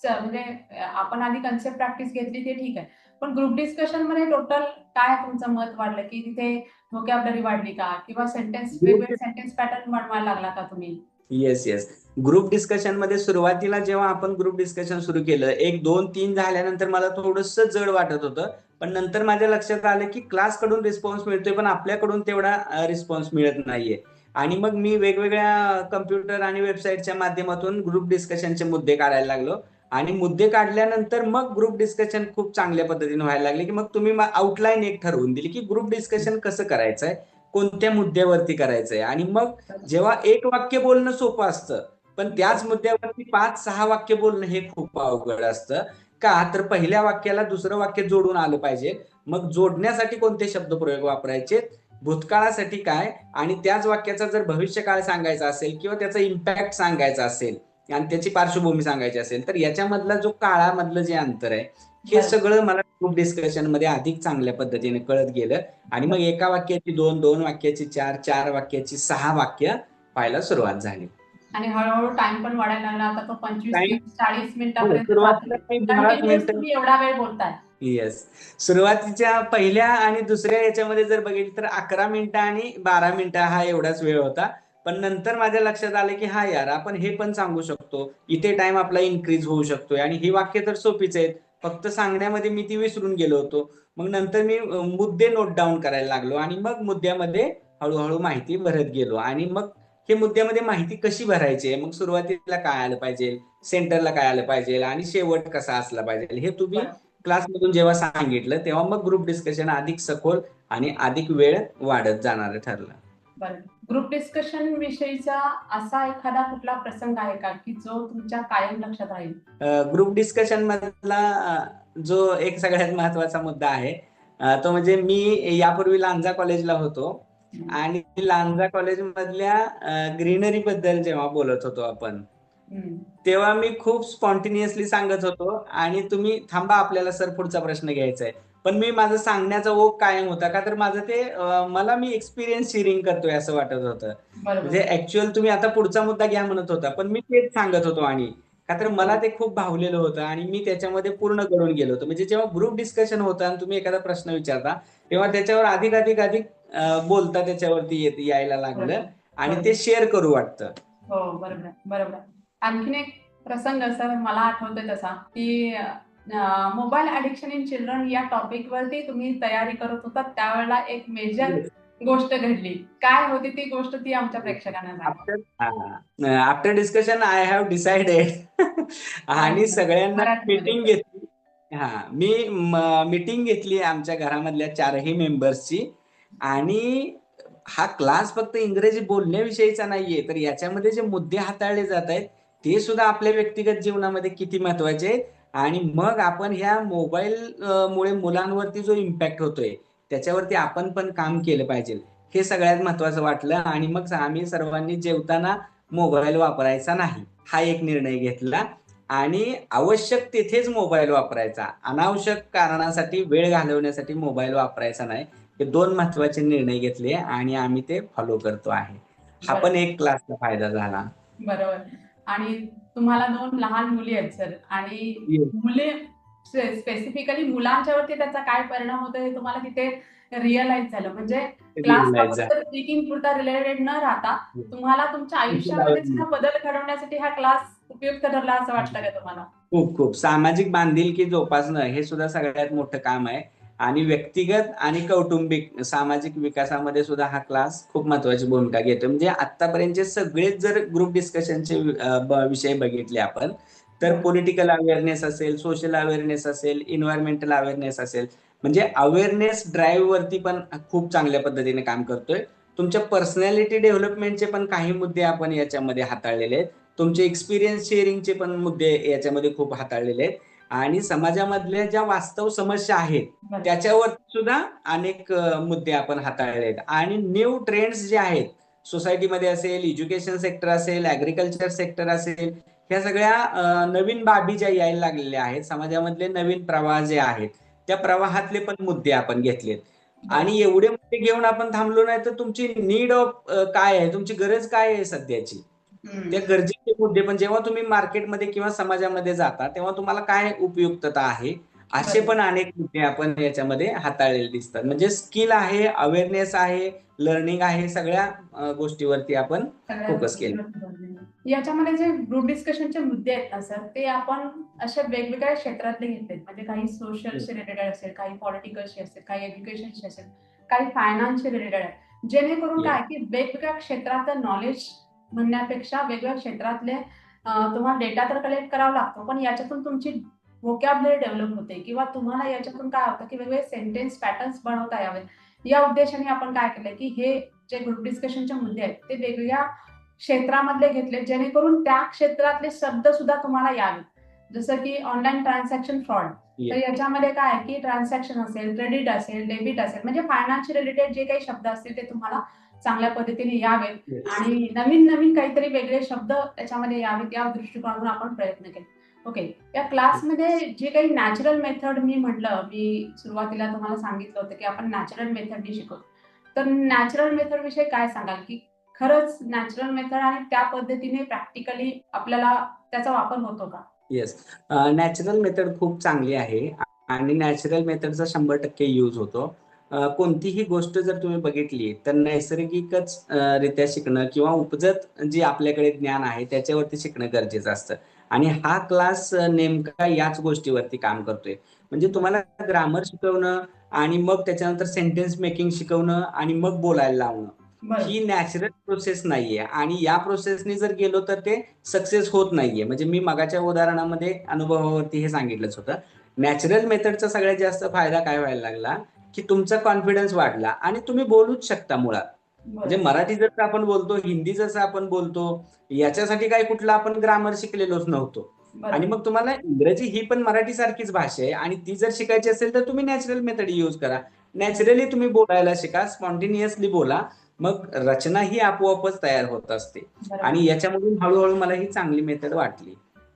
म्हणजे आपण आधी कन्सेप्ट प्रॅक्टिस घेतली ते ठीक आहे. पण ग्रुप डिस्कशन मध्ये टोटल काय तुमचं मत वाढलं की तिथे व्होकॅब्युलरी वाढली का किंवा सेंटेन्स वेगवेगळे सेंटेन्स पॅटर्न बनवायला लागला का तुम्ही? Yes, yes. ग्रुप डिस्कशन मध्ये सुरुवातीला जेव्हा आपण ग्रुप डिस्कशन सुरू केलं, 1, 2, 3 झाल्यानंतर मला थोडंसं जड वाटत होतं. पण नंतर माझ्या लक्षात आलं, की क्लासकडून रिस्पॉन्स मिळतोय, पण आपल्याकडून तेवढा रिस्पॉन्स मिळत नाहीये. आणि मग मी वेगवेगळ्या कॉम्प्युटर आणि वेबसाईटच्या माध्यमातून ग्रुप डिस्कशनचे मुद्दे काढायला लागलो. आणि मुद्दे काढल्यानंतर मग ग्रुप डिस्कशन खूप चांगल्या पद्धतीने व्हायला लागले, की मग तुम्ही आउटलाईन एक ठरवून दिली, की ग्रुप डिस्कशन कसं करायचंय, कोणत्या मुद्द्यावरती करायचंय. आणि मग जेव्हा एक वाक्य बोलणं सोपं असतं, पण त्याच मुद्द्यावरती 5-6 वाक्य बोलणं हे खूप अवघड असतं. का तर पहिल्या वाक्याला दुसरं वाक्य जोडून आलं पाहिजे. मग जोडण्यासाठी कोणते शब्दप्रयोग वापरायचे, भूतकाळासाठी काय, आणि त्याच वाक्याचा जर भविष्यकाळ सांगायचा असेल किंवा त्याचा इम्पॅक्ट सांगायचा असेल आणि त्याची पार्श्वभूमी सांगायची असेल, तर याच्यामधला जो काळामधलं जे अंतर आहे, हे बरोबर. सगळं मला ग्रुप डिस्कशन मध्ये अधिक चांगल्या पद्धतीने कळत गेलं. आणि मग एका वाक्याची 2, 2 वाक्याची 4, 4 वाक्याची 6 वाक्य व्हायला सुरुवात झाली. आणि हळूहळू टाइम पण वाढायला लागला. आता तो 25, टाइम 30, 40 हो, मिनिटापर्यंत सुरुवातीला जातो. मी 10च कंटिन्युअस मिनिटं. तुम्ही एवढा वेळ बोलताय. येस. सुरुवातीच्या पहिल्या आणि दुसऱ्या याच्यामध्ये जर बघितलं तर 11 मिनिटं आणि 12 मिनिटं हा एवढाच वेळ होता. पण नंतर माझ्या लक्षात आलं, की हा यार आपण हे पण सांगू शकतो. इथे टाइम आपला इन्क्रीज होऊ शकतोय आणि ही वाक्य तर सोपीच आहेत. फक्त सांगण्यामध्ये मी ती विसरून गेलो होतो. मग नंतर मी मुद्दे नोट डाउन करायला लागलो आणि मग मुद्द्यामध्ये हळूहळू माहिती भरत गेलो. आणि मग हे मुद्द्यामध्ये माहिती कशी भरायची आहे, मग सुरुवातीला काय आलं पाहिजे, सेंटरला काय आलं पाहिजे आणि शेवट कसा असला पाहिजे, हे तुम्ही बरोबर. क्लासमधून जेव्हा सांगितलं तेव्हा मग ग्रुप डिस्कशन अधिक सखोल आणि अधिक वेळ वाढत जाणार ठरलं. बरं. ग्रुप डिस्कशन विषयीचा असा एखादा कुठला प्रसंग आहे का, की जो तुमच्या कायम लक्षात राहील? ग्रुप डिस्कशन मधला जो एक सगळ्यात महत्वाचा मुद्दा आहे, तो म्हणजे मी यापूर्वी लांजा कॉलेजला होतो हं. आणि लांजा कॉलेज मधल्या ग्रीनरी बद्दल जेव्हा बोलत होतो आपण, हं. तेव्हा मी खूप स्पॉन्टेनियसली सांगत होतो आणि तुम्ही थांबा, आपल्याला सर पुढचा प्रश्न घ्यायचा आहे. पण मी माझं सांगण्याचा ओघ कायम होता, का तर माझं ते मला मी एक्सपिरियन्स शेअरिंग करतोय असं वाटत होतं. बरोबर. म्हणजे ऍक्च्युअल तुम्ही आता पुढचा मुद्दा घ्या म्हणत होता, पण मी तेच सांगत होतो. आणि का तर मला बरोबर. ते खूप भावलेलं होतं आणि मी त्याच्यामध्ये पूर्ण गळून गेलो होतो. म्हणजे जेव्हा ग्रुप डिस्कशन होतं आणि तुम्ही एखादा प्रश्न विचारता, तेव्हा त्याच्यावर अधिक अधिक अधिक बोलता त्याच्यावरती यायला लागलं बरोबर. आणि बरोबर. ते शेअर करू वाटतं. हो, बरोबर आहे. बरोबर आहे. आणखीन एक प्रसंग असा मला आठवतोय तसा, की मोबाईल ॲडिक्शन इन चिल्ड्रन या टॉपिकवरती तुम्ही तयारी करत होतात त्यावेळेला एक मेजर गोष्ट घडली. काय होती ती गोष्ट ती आमच्या प्रेक्षकांना सांगा? After discussion I have decided आणि अच्छा. सगळ्यांना मराठीमध्ये मीटिंग सर. घेतली. हा, मी मीटिंग घेतली आमच्या घरामधल्या 4ही मेंबर्सची. आणि हा क्लास फक्त इंग्रजी बोलण्याविषयीचा नाहीये, तर याच्यामध्ये जे मुद्दे हाताळले जात आहेत ते सुद्धा आपल्या व्यक्तिगत जीवनामध्ये किती महत्वाचे आहेत. आणि मग आपण ह्या मोबाईल मुळे मुलांवरती जो इम्पॅक्ट होतोय त्याच्यावरती आपण पण काम केलं पाहिजे, हे सगळ्यात महत्वाचं वाटलं. आणि मग आम्ही सर्वांनी जेवताना मोबाईल वापरायचा नाही हा एक निर्णय घेतला. आणि आवश्यक तेथेच मोबाईल वापरायचा, अनावश्यक कारणासाठी वेळ घालवण्यासाठी मोबाईल वापरायचा नाही. हे 2 महत्वाचे निर्णय घेतले आणि आम्ही ते फॉलो करतो आहे. हा पण बरोबर. एक क्लासचा फायदा झाला. बरोबर. आणि तुम्हाला 2 लहान मुली आहेत सर आणि येस. मुली स्पेसिफिकली मुलांच्यावरती त्याचा काय परिणाम होतो हे तुम्हाला तिथे रिअलाईज झालं. म्हणजे क्लास हा रिअलाईज फक्त झालं. स्पीकिंग पुरता रिलेटेड न राहता तुम्हाला तुमच्या आयुष्यामध्ये सुद्धा बदल घडवण्यासाठी हा क्लास उपयुक्त ठरला असं वाटतं का तुम्हाला? खूप खूप सामाजिक बांधिलकी जोपासणं हे सुद्धा सगळ्यात मोठं काम आहे. आणि व्यक्तिगत आणि कौटुंबिक सामाजिक विकासामध्ये सुद्धा हा क्लास खूप महत्वाची भूमिका घेतो. म्हणजे आतापर्यंतचे सगळेच जर ग्रुप डिस्कशनचे विषय बघितले आपण, तर पॉलिटिकल अवेअरनेस असेल, सोशल अवेअरनेस असेल, एन्व्हायरमेंटल अवेअरनेस असेल, म्हणजे अवेअरनेस ड्राईव्ह वरती पण खूप चांगल्या पद्धतीने काम करतोय. तुमच्या पर्सनॅलिटी डेव्हलपमेंटचे पण काही मुद्दे आपण याच्यामध्ये हाताळलेले आहेत. तुमचे एक्सपिरियन्स शेअरिंगचे पण मुद्दे याच्यामध्ये खूप हाताळलेले आहेत. आणि समाजामधल्या ज्या वास्तव समस्या आहेत बरोबर. त्याच्यावर सुद्धा अनेक मुद्दे आपण हाताळले आहेत. आणि न्यू ट्रेंड्स जे आहेत सोसायटीमध्ये असेल, एज्युकेशन सेक्टर असेल, ऍग्रिकल्चर सेक्टर असेल, ह्या सगळ्या नवीन बाबी ज्या यायला लागलेल्या आहेत, समाजामधले नवीन प्रवाह जे आहेत, त्या प्रवाहातले पण मुद्दे आपण घेतलेत. आणि एवढे मुद्दे घेऊन आपण थांबलो नाही, तर तुमची नीड ऑफ काय आहे, तुमची गरज काय आहे सध्याची, त्या गरजेचे मुद्दे पण जेव्हा तुम्ही मार्केटमध्ये किंवा समाजामध्ये जाता तेव्हा तुम्हाला काय उपयुक्तता आहे, असे बरोबर. पण अनेक मुद्दे आपण याच्यामध्ये हाताळलेले दिसतात. म्हणजे स्किल आहे, अवेअरनेस आहे, लर्निंग आहे, सगळ्या गोष्टीवरती आपण सगळ्या फोकस केले. गोष्टींवर बोललेलं. याच्यामध्ये जे ग्रुप डिस्कशनचे मुद्दे आहेत ना सर, ते आपण अशा वेगवेगळ्या क्षेत्रातले घेतलेत. म्हणजे काही सोशलशी रिलेटेड असेल, काही पॉलिटिकलशी असेल, काही एज्युकेशनशी असेल, काही फायनान्सशी रिलेटेड आहे. जेणेकरून Yes. काय की वेगवेगळ्या क्षेत्रातलं नॉलेज म्हणण्यापेक्षा वेगवेगळ्या क्षेत्रातले तुम्हाला डेटा तर कलेक्ट करावा लागतो, पण याच्यातून तुमची व्होकॅब्युलरी डेव्हलप होते किंवा तुम्हाला याच्यातून काय होतं की वेगवेगळे सेंटेन्स पॅटर्न्स बनवता यावेत. या उद्देशाने आपण काय केलंय की हे जे ग्रुप डिस्कशनचे मुद्दे आहेत ते वेगवेगळ्या क्षेत्रामधले घेतले जेणेकरून त्या क्षेत्रातले शब्द सुद्धा तुम्हाला यावेत. जसं की ऑनलाईन ट्रान्झॅक्शन फ्रॉड. तर Yes. याच्यामध्ये काय आहे की ट्रान्झॅक्शन असेल, क्रेडिट असेल, डेबिट असेल म्हणजे फायनान्स रिलेटेड जे काही शब्द असतील ते तुम्हाला चांगल्या पद्धतीने यावेत Yes. आणि नवीन-नवीन काहीतरी वेगळे शब्द त्याच्यामध्ये यावेत या दृष्टिकोनातून आपण प्रयत्न केले. ओके. या क्लासमध्ये जे काही नॅचरल मेथड मी सुरुवातीला तुम्हाला सांगितलं होतं की आपण नॅचरल मेथडनी शिकवतो. तर नॅचरल मेथड विषयी काय सांगाल की खरंच नॅचरल मेथड आणि त्या पद्धतीने प्रॅक्टिकली आपल्याला त्याचा वापर होतो का? येस. नॅचरल मेथड खूप चांगली आहे आणि नॅचरल मेथडचा 100% यूज होतो. कोणतीही गोष्ट जर तुम्ही बघितली तर नैसर्गिकच रित्या शिकणं किंवा उपजत जे आपल्याकडे ज्ञान आहे त्याच्यावरती शिकणं गरजेचं असतं. आणि हा क्लास नेमका याच गोष्टीवरती काम करतोय. म्हणजे तुम्हाला ग्रामर शिकवणं आणि मग त्याच्यानंतर सेंटेन्स मेकिंग शिकवणं आणि मग बोलायला लावणं, बरोबर. ही नॅचरल प्रोसेस नाहीये. आणि या प्रोसेसनी जर गेलो तर ते सक्सेस होत नाहीये. म्हणजे मी मगाच्या उदाहरणामध्ये अनुभवावरती हे सांगितलंच होतं. नॅचरल मेथडचा सगळ्यात जास्त फायदा काय व्हायला लागला, की तुमचा कॉन्फिडन्स वाढला आणि तुम्ही बोलूच शकता मुळात. म्हणजे बरोबर. मराठी जसं आपण बोलतो, हिंदी जसं आपण बोलतो, याच्यासाठी काही कुठलं आपण ग्रामर शिकलेलोच नव्हतो. आणि बरोबर. मग तुम्हाला इंग्रजी ही पण मराठीसारखीच भाषा आहे आणि ती जर शिकायची असेल तर तुम्ही नॅचरल मेथड यूज करा. नॅचरली तुम्ही बोलायला शिका, स्पॉन्टेनियसली बोला. मग रचना ही आपोआपच तयार होत असते. बरोबर. आणि याच्यामधून हळूहळू मला ही चांगली मेथड वाटली.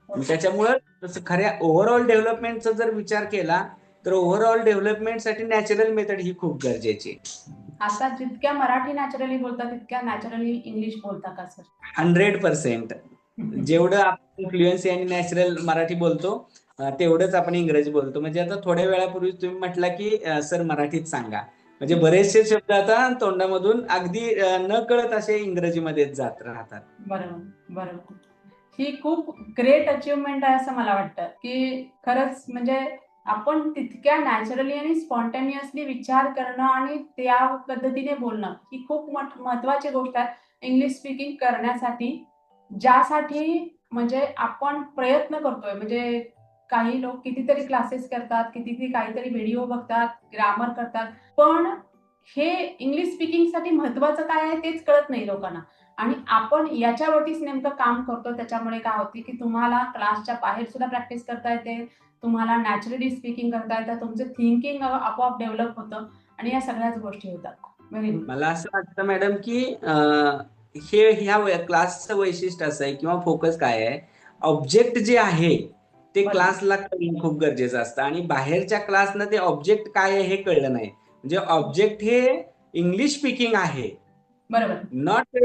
त्याच्यामुळं जसं खऱ्या ओव्हरऑल डेव्हलपमेंटचा जर विचार केला तर ओव्हरऑल डेव्हलपमेंटसाठी नॅचरल मेथड ही खूप गरजेची आहे. आता जितक्या मराठी नॅचरली बोलता तितक्या नॅचरली इंग्लिश बोलता का सर? 100%. जेवढं आपण फ्लुएन्सी आणि नॅचरल मराठी बोलतो तेवढंच आपण इंग्रजी बोलतो. म्हणजे आता थोड्या वेळापूर्वी तुम्ही म्हटला की सर मराठीत सांगा. म्हणजे बरेचसे शब्द आता तोंडामधून अगदी न कळत असे इंग्रजीमध्येच जात राहतात. बरोबर. बरोबर. ही खूप ग्रेट अचीव्हमेंट आहे असं मला वाटतं, की खरंच म्हणजे आपण तितक्या नॅचरली आणि स्पॉन्टेनियसली विचार करणं आणि त्या पद्धतीने बोलणं ही खूप महत्त्वाची गोष्ट आहे इंग्लिश स्पीकिंग करण्यासाठी. ज्यासाठी म्हणजे आपण प्रयत्न करतोय. म्हणजे काही लोक कितीतरी क्लासेस करतात, कितीतरी काहीतरी व्हिडिओ बघतात, ग्रामर करतात. पण हे इंग्लिश स्पीकिंगसाठी महत्त्वाचं काय आहे तेच कळत नाही लोकांना. आणि आपण याच्यावरतीच नेमकं काम करतो. त्याच्यामुळे काय होते, की तुम्हाला क्लासच्या बाहेर सुद्धा प्रॅक्टिस करता येते. तुम्हाला नॅचरली स्पीकिंग करता येतं. तुमचं थिंकिंग आपोआप डेव्हलप होतं आणि या सगळ्याच गोष्टी होतात. Very good. मला असं वाटतं मॅडम की हे ह्या क्लासचं वैशिष्ट्य असं आहे किंवा फोकस काय आहे, ऑब्जेक्ट जे आहे ते बरोबर. क्लासला कळणं खूप गरजेचं असतं आणि बाहेरच्या क्लासनं ते ऑब्जेक्ट काय आहे हे कळलं नाही. म्हणजे ऑब्जेक्ट हे इंग्लिश स्पीकिंग आहे, बरोबर. नॉट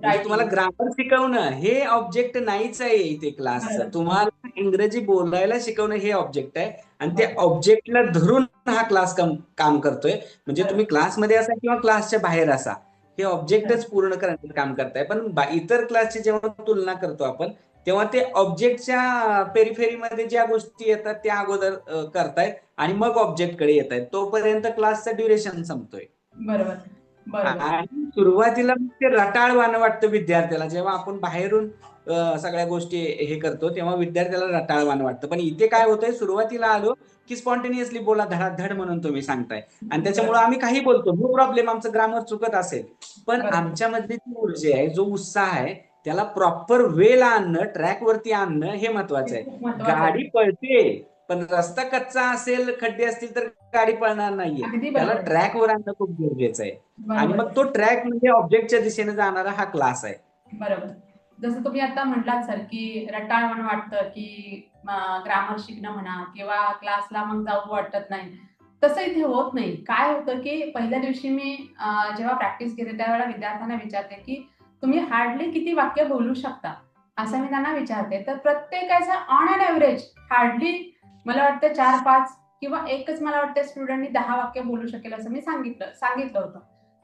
म्हणजे तुम्हाला रायटिंग. ग्रामर शिकवणं हे ऑब्जेक्ट नाहीच आहे इथे क्लासचं. बरोबर. तुम्हाला इंग्रजी बोलायला शिकवणं हे ऑब्जेक्ट आहे, आणि त्या बरोबर. ऑब्जेक्टला धरून हा क्लास काम करतोय. म्हणजे तुम्ही बरोबर. क्लासमध्ये असा किंवा क्लासच्या बाहेर असा, हे ऑब्जेक्टच बरोबर. पूर्ण करण्याचं काम करताय. पण इतर क्लासची जेव्हा तुलना करतो आपण, तेव्हा ते ऑब्जेक्टच्या पेरिफेरीमध्ये ज्या गोष्टी येतात त्या अगोदर करतायत, आणि मग ऑब्जेक्ट कडे येत आहेत. तोपर्यंत क्लासचा ड्युरेशन संपतोय. बरोबर. बरोबर. आणि सुरुवातीला मग ते रटाळवाणं वाटतं विद्यार्थ्याला. जेव्हा आपण बाहेरून सगळ्या गोष्टी हे करतो तेव्हा विद्यार्थ्याला रटाळवाणं वाटतं. पण इथे काय होतंय, सुरुवातीला आलो की स्पॉन्टेनियसली बोला, धडाधड म्हणून तुम्ही सांगताय, आणि त्याच्यामुळे बरोबर. आम्ही काही बोलतो, नो प्रॉब्लेम, आमचं ग्रामर चुकत असेल, पण बरोबर. आमच्यामधली ती ऊर्जा आहे, जो उत्साह आहे, त्याला प्रॉपर वेला आणणं, ट्रॅक वरती आणणं हे महत्वाचं हे आहे. खूप महत्वाचं गाडी आहे. पळते, पण रस्ता कच्चा असेल, खड्डे असतील तर गाडी पळणार नाहीये. अगदी त्याला बरोबर. ट्रॅकवर आणणं खूप गरजेचं आहे. आणि बरोबर. मग तो ट्रॅक म्हणजे ऑब्जेक्टच्या दिशेने जाणारा हा क्लास आहे. बरोबर. जसं तुम्ही आता म्हटलात सर, की रटाळवाणं वाटतं, की ग्रामर शिकणं म्हणा किंवा क्लासला मग जाऊ वाटत नाही. तसं इथे होत नाही. काय होतं, की पहिल्या दिवशी मी जेव्हा प्रॅक्टिस घेते त्यावेळेला विद्यार्थ्यांना विचारते, की तुम्ही हार्डली किती वाक्य बोलू शकता? असं मी त्यांना विचारते. तर प्रत्येकाचा ऑन एन एव्हरेज हार्डली मला वाटतं 4-5 किंवा एकच मला वाटतं स्टुडंटनी 10 वाक्य बोलू शकेल असं मी सांगितलं होतं.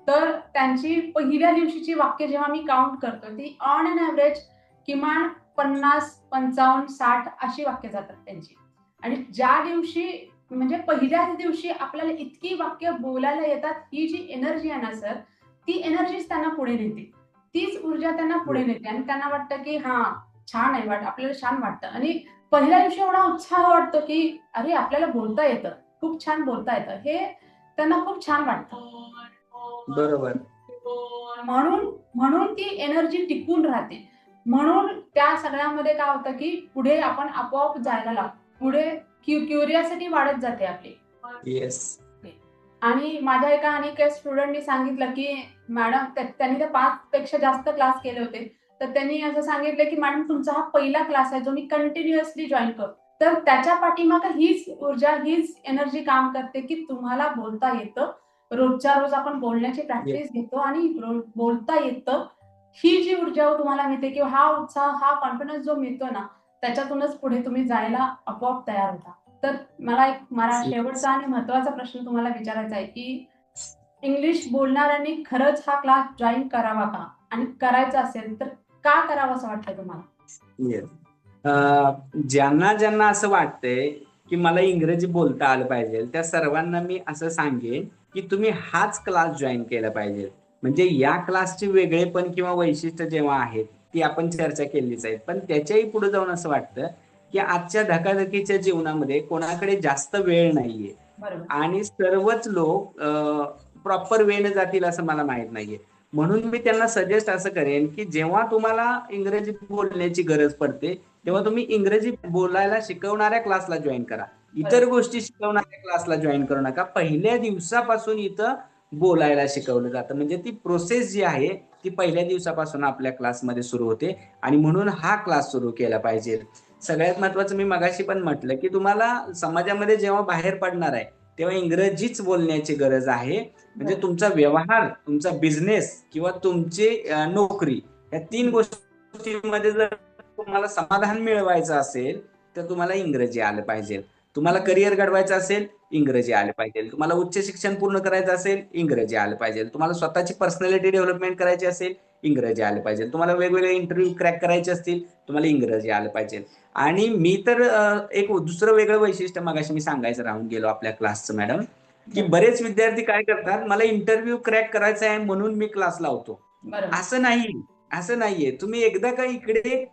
तर त्यांची पहिल्या दिवशीची वाक्य जेव्हा मी काउंट करतो, ती ऑन एन एव्हरेज किमान 50, 55, 60 अशी वाक्य जातात त्यांची. आणि ज्या दिवशी म्हणजे पहिल्याच दिवशी आपल्याला इतकी वाक्य बोलायला येतात, ही जी एनर्जी आहे ना सर, ती एनर्जीच त्यांना पुढे नेते. तीच ऊर्जा त्यांना पुढे नेते आणि त्यांना वाटतं, की हां, छान आहे आपल्याला छान वाटतं आणि पहिल्या दिवशी एवढा उत्साह वाटतो, की अरे आपल्याला बोलता येतं, खूप छान बोलता येतं. हे त्यांना खूप छान वाटतं. बरोबर. म्हणून म्हणून ती एनर्जी टिकून राहते. म्हणून त्या सगळ्यामध्ये काय होतं, की पुढे आपण आपोआप जायला लागतो. पुढे क्युरिओसिटी वाढत जाते आपली. येस. आणि माझ्या एका स्टुडंटनी सांगितलं, की मॅडम त्यांनी तर 5 पेक्षा जास्त क्लास केले होते. तर त्यांनी असं सांगितलं, की मॅडम तुमचा हा पहिला क्लास आहे जो मी कंटिन्युअसली जॉइन करतो. तर त्याच्या पाठीमागे हीच ऊर्जा, हीच एनर्जी काम करते, की तुम्हाला बोलता येतं. रोजच्या रोज आपण बोलण्याची येस. प्रॅक्टिस घेतो आणि बोलता येतं. ही जी ऊर्जा तुम्हाला मिळते किंवा हा उत्साह, हा कॉन्फिडन्स जो मिळतो ना, त्याच्यातूनच पुढे तुम्ही जायला आपोआप तयार होता. तर मला शेवटचा आणि महत्त्वाचा प्रश्न तुम्हाला विचारायचा आहे, की इंग्लिश बोलणाऱ्यांनी खरंच हा क्लास जॉइन करावा का? आणि करायचा असेल तर का करावं असं वाटतं तुम्हाला? येस. ज्यांना ज्यांना असं वाटतंय की मला इंग्रजी बोलता आलं पाहिजे, त्या सर्वांना मी असं सांगेन की तुम्ही हाच क्लास जॉईन केला पाहिजे. म्हणजे या क्लासचे वेगळेपण किंवा वैशिष्ट्य जेव्हा आहेत ती आपण चर्चा केलीच आहेत, पण त्याच्याही पुढे जाऊन असं वाटतं की आजच्या धकाधकीच्या जीवनामध्ये कोणाकडे जास्त वेळ नाहीये, बरोबर. आणि सर्वच लोक प्रॉपर वेने जातील असं मला माहित नाहीये. म्हणून मी त्यांना सजेस्ट असं करेन की जेव्हा तुम्हाला इंग्रजी बोलण्याची गरज पडते तेव्हा तुम्ही इंग्रजी बोलायला शिकवणाऱ्या क्लासला जॉईन करा. इतर बरोबर. गोष्टी शिकवणाऱ्या क्लासला जॉईन करू नका. पहिल्या दिवसापासून इथं बोलायला शिकवलं जातं. म्हणजे ती प्रोसेस जी आहे ती पहिल्या दिवसापासून आपल्या क्लासमध्ये सुरू होते, आणि म्हणून हा क्लास सुरू केला पाहिजे. सगळ्यात महत्वाचं मी मगाशी पण म्हटलं की तुम्हाला समाजामध्ये जेव्हा बाहेर पडणार आहे तेव्हा इंग्रजीच बोलण्याची गरज आहे. म्हणजे बरोबर. तुमचा व्यवहार, तुमचा बिझनेस किंवा तुमची नोकरी, या 3 गोष्टींमध्ये जर तुम्हाला समाधान मिळवायचं असेल तर तुम्हाला इंग्रजी आलं पाहिजे. तुम्हाला करिअर घडवायचं असेल, इंग्रजी आलं पाहिजे. तुम्हाला उच्च शिक्षण पूर्ण करायचं असेल, इंग्रजी आलं पाहिजे. तुम्हाला स्वतःची पर्सनॅलिटी डेव्हलपमेंट करायची असेल, इंग्रजी आलं पाहिजे. तुम्हाला वेगवेगळे इंटरव्ह्यू क्रॅक करायचे असतील, तुम्हाला इंग्रजी आलं पाहिजे. आणि मी तर एक दुसरं वेगळं वैशिष्ट्य मगाशी मी सांगायचं राहून गेलो आपल्या क्लासचं मॅडम, की बरोबर. बरेच विद्यार्थी काय करतात, मला इंटरव्ह्यू क्रॅक करायचा आहे म्हणून मी क्लास लावतो. बरोबर. असं नाही, असं नाहीये. तुम्ही एकदा का इकडे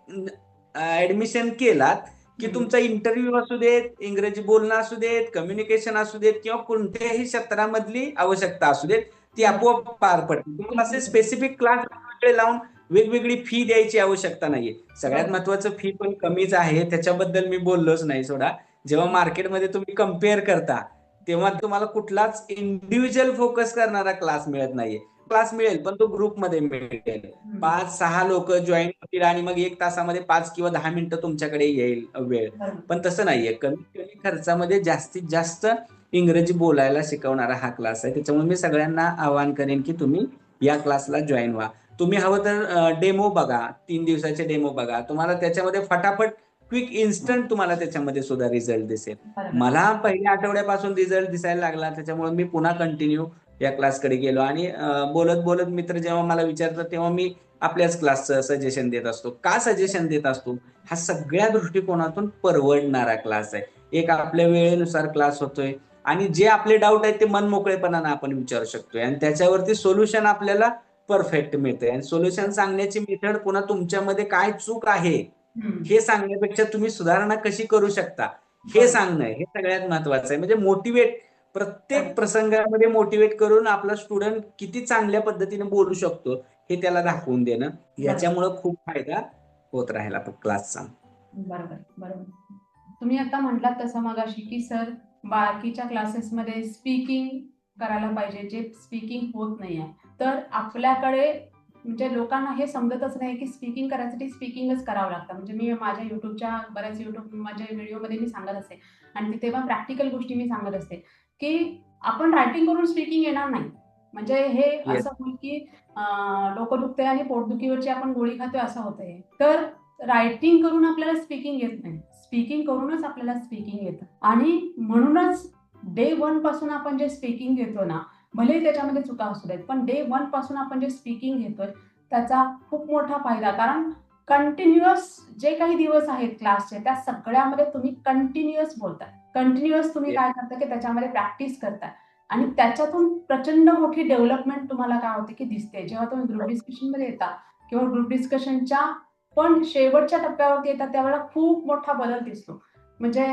ऍडमिशन केलात की हं. तुमचा इंटरव्ह्यू असू देत, इंग्रजी बोलणं असू देत, कम्युनिकेशन असू देत किंवा कोणत्याही क्षेत्रामधली आवश्यकता असू देत, ती बरोबर. आपोआप पार पडते. तुम्हाला असे स्पेसिफिक क्लास लावून वेगवेगळी फी द्यायची आवश्यकता नाहीये. सगळ्यात बरोबर. महत्वाचं फी पण कमीच आहे, त्याच्याबद्दल मी बोललोच नाही सोडा. जेव्हा मार्केटमध्ये तुम्ही कम्पेअर करता तेव्हा तुम्हाला कुठलाच इंडिव्हिज्युअल फोकस करणारा क्लास मिळत नाहीये. क्लास मिळेल पण तो ग्रुपमध्ये मिळेल. हं. 5-6 लोक जॉईन होतील आणि मग 1 तासामध्ये 5 किंवा 10 मिनिटं तुमच्याकडे येईल वेळ. बरोबर. पण तसं नाहीये. कमीत कमी खर्चामध्ये जास्तीत जास्त इंग्रजी बोलायला शिकवणारा हा क्लास आहे. त्याच्यामुळे मी सगळ्यांना आवाहन करेन की तुम्ही या क्लासला जॉईन व्हा. तुम्ही हवं तर डेमो बघा, 3 दिवसाचे डेमो बघा. तुम्हाला त्याच्यामध्ये फटाफट क्विक इन्स्टंट तुम्हाला त्याच्यामध्ये सुद्धा रिझल्ट दिसेल. बरोबर. मला पहिल्या आठवड्यापासून रिझल्ट दिसायला लागला, त्याच्यामुळे मी पुन्हा कंटिन्यू या क्लासकडे गेलो आणि बोलत बोलत मित्र जेव्हा मला विचारतात तेव्हा मी आपल्याच क्लासचं सजेशन देत असतो. का सजेशन देत असतो? हा सगळ्या दृष्टिकोनातून परवडणारा क्लास आहे. एक आपल्या वेळेनुसार क्लास होतोय आणि जे आपले डाऊट आहेत ते मन मोकळेपणानं आपण विचारू शकतोय आणि त्याच्यावरती सोल्युशन आपल्याला परफेक्ट मिळतंय. आणि सोल्युशन सांगण्याची मेथड पुन्हा तुमच्यामध्ये काय चूक आहे हे सांगण्यापेक्षा तुम्ही सुधारणा कशी करू शकता हे बरोबर. सांगणं हे सगळ्यात महत्वाचं आहे. म्हणजे मोटिवेट, प्रत्येक बरोबर. प्रसंगामध्ये मोटिवेट करून आपला स्टुडंट किती चांगल्या पद्धतीने बोलू शकतो हे त्याला दाखवून देणं, बरोबर. याच्यामुळे खूप फायदा होत राहिला क्लासचा. बरोबर. बरोबर. तुम्ही आता म्हटलात तसं मगाशी की सर बाकीच्या क्लासेसमध्ये स्पीकिंग करायला पाहिजे, जे स्पीकिंग होत नाही आहे. तर आपल्याकडे म्हणजे लोकांना हे समजतच नाही की स्पीकिंग करायसाठी स्पीकिंगच करावं लागतं. म्हणजे मी माझ्या YouTubeच्या बऱ्याच माझ्या व्हिडिओमध्ये मी सांगत असते आणि तिथे पण प्रॅक्टिकल गोष्टी मी सांगत असते, की आपण रायटिंग करून स्पीकिंग येणार नाही. म्हणजे हे येस. असं होईल की डोकं दुखतंय आणि पोटदुखीवरची आपण गोळी खातोय असं होतंय. तर रायटिंग करून आपल्याला स्पीकिंग येत नाही. स्पीकिंग करूनच आपल्याला स्पीकिंग येतं आणि म्हणूनच डे 1 पासून आपण जे स्पीकिंग घेतो ना, भलेही त्याच्यामध्ये चुका असू देत, पण डे 1 पासून आपण जे स्पीकिंग घेतोय त्याचा खूप मोठा फायदा. कारण कंटिन्युअस जे काही दिवस आहेत क्लासचे, त्या सगळ्यामध्ये तुम्ही कंटिन्युअस बोलताय. कंटिन्युअस तुम्ही काय करता, की त्याच्यामध्ये प्रॅक्टिस करताय आणि त्याच्यातून प्रचंड मोठी डेव्हलपमेंट तुम्हाला काय होते, की दिसते. जेव्हा तुम्ही ग्रुप डिस्कशनमध्ये येता किंवा ग्रुप डिस्कशनच्या पण शेवटच्या टप्प्यावरती येतात त्यावेळेला खूप मोठा बदल दिसतो. म्हणजे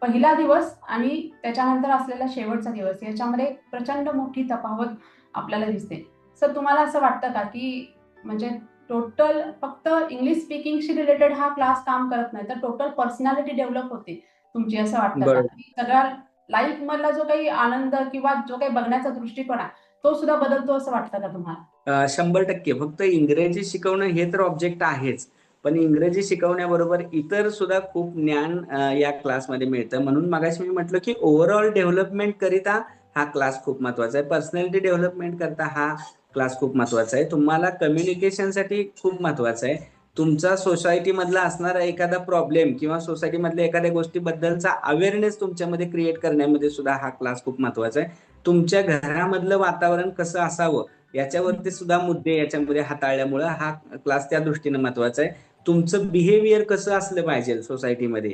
पहिला दिवस आणि त्याच्यानंतर असलेला शेवटचा दिवस याच्यामध्ये प्रचंड मोठी तफावत आपल्याला दिसते. सर तुम्हाला असं वाटतं का, की म्हणजे टोटल फक्त इंग्लिश स्पीकिंगशी रिलेटेड हा क्लास काम करत नाही, तर टोटल पर्सनॅलिटी डेव्हलप होते तुमची असं वाटतं का? बरोबर. की सगळ्या लाईफमधला जो काही आनंद किंवा जो काही बघण्याचा दृष्टिकोन आहे, तो सुद्धा बदलतो असं वाटतं का तुम्हाला? 100% फक्त इंग्रजी शिकवणं हे तर ऑब्जेक्ट आहेच. पण इंग्रजी शिकवण्याबरोबर इतर सुद्धा खूप ज्ञान या क्लासमध्ये मिळतं. म्हणून मगाशी मी म्हटलं की ओव्हरऑल डेव्हलपमेंट करिता हा क्लास खूप महत्वाचा आहे. पर्सनॅलिटी डेव्हलपमेंट करता हा क्लास खूप महत्वाचा आहे. तुम्हाला कम्युनिकेशनसाठी खूप महत्वाचा आहे. तुमचा सोसायटीमधला असणारा एखादा प्रॉब्लेम किंवा सोसायटीमधल्या एखाद्या गोष्टीबद्दलचा अवेअरनेस तुमच्यामध्ये क्रिएट करण्यामध्ये सुद्धा हा क्लास खूप महत्वाचा आहे. तुमच्या घरामधलं वातावरण कसं असावं याच्यावरती सुद्धा मुद्दे याच्यामध्ये हाताळल्यामुळे हा क्लास त्या दृष्टीने महत्वाचा आहे. तुमचं बिहेवियर कसं असलं पाहिजे सोसायटीमध्ये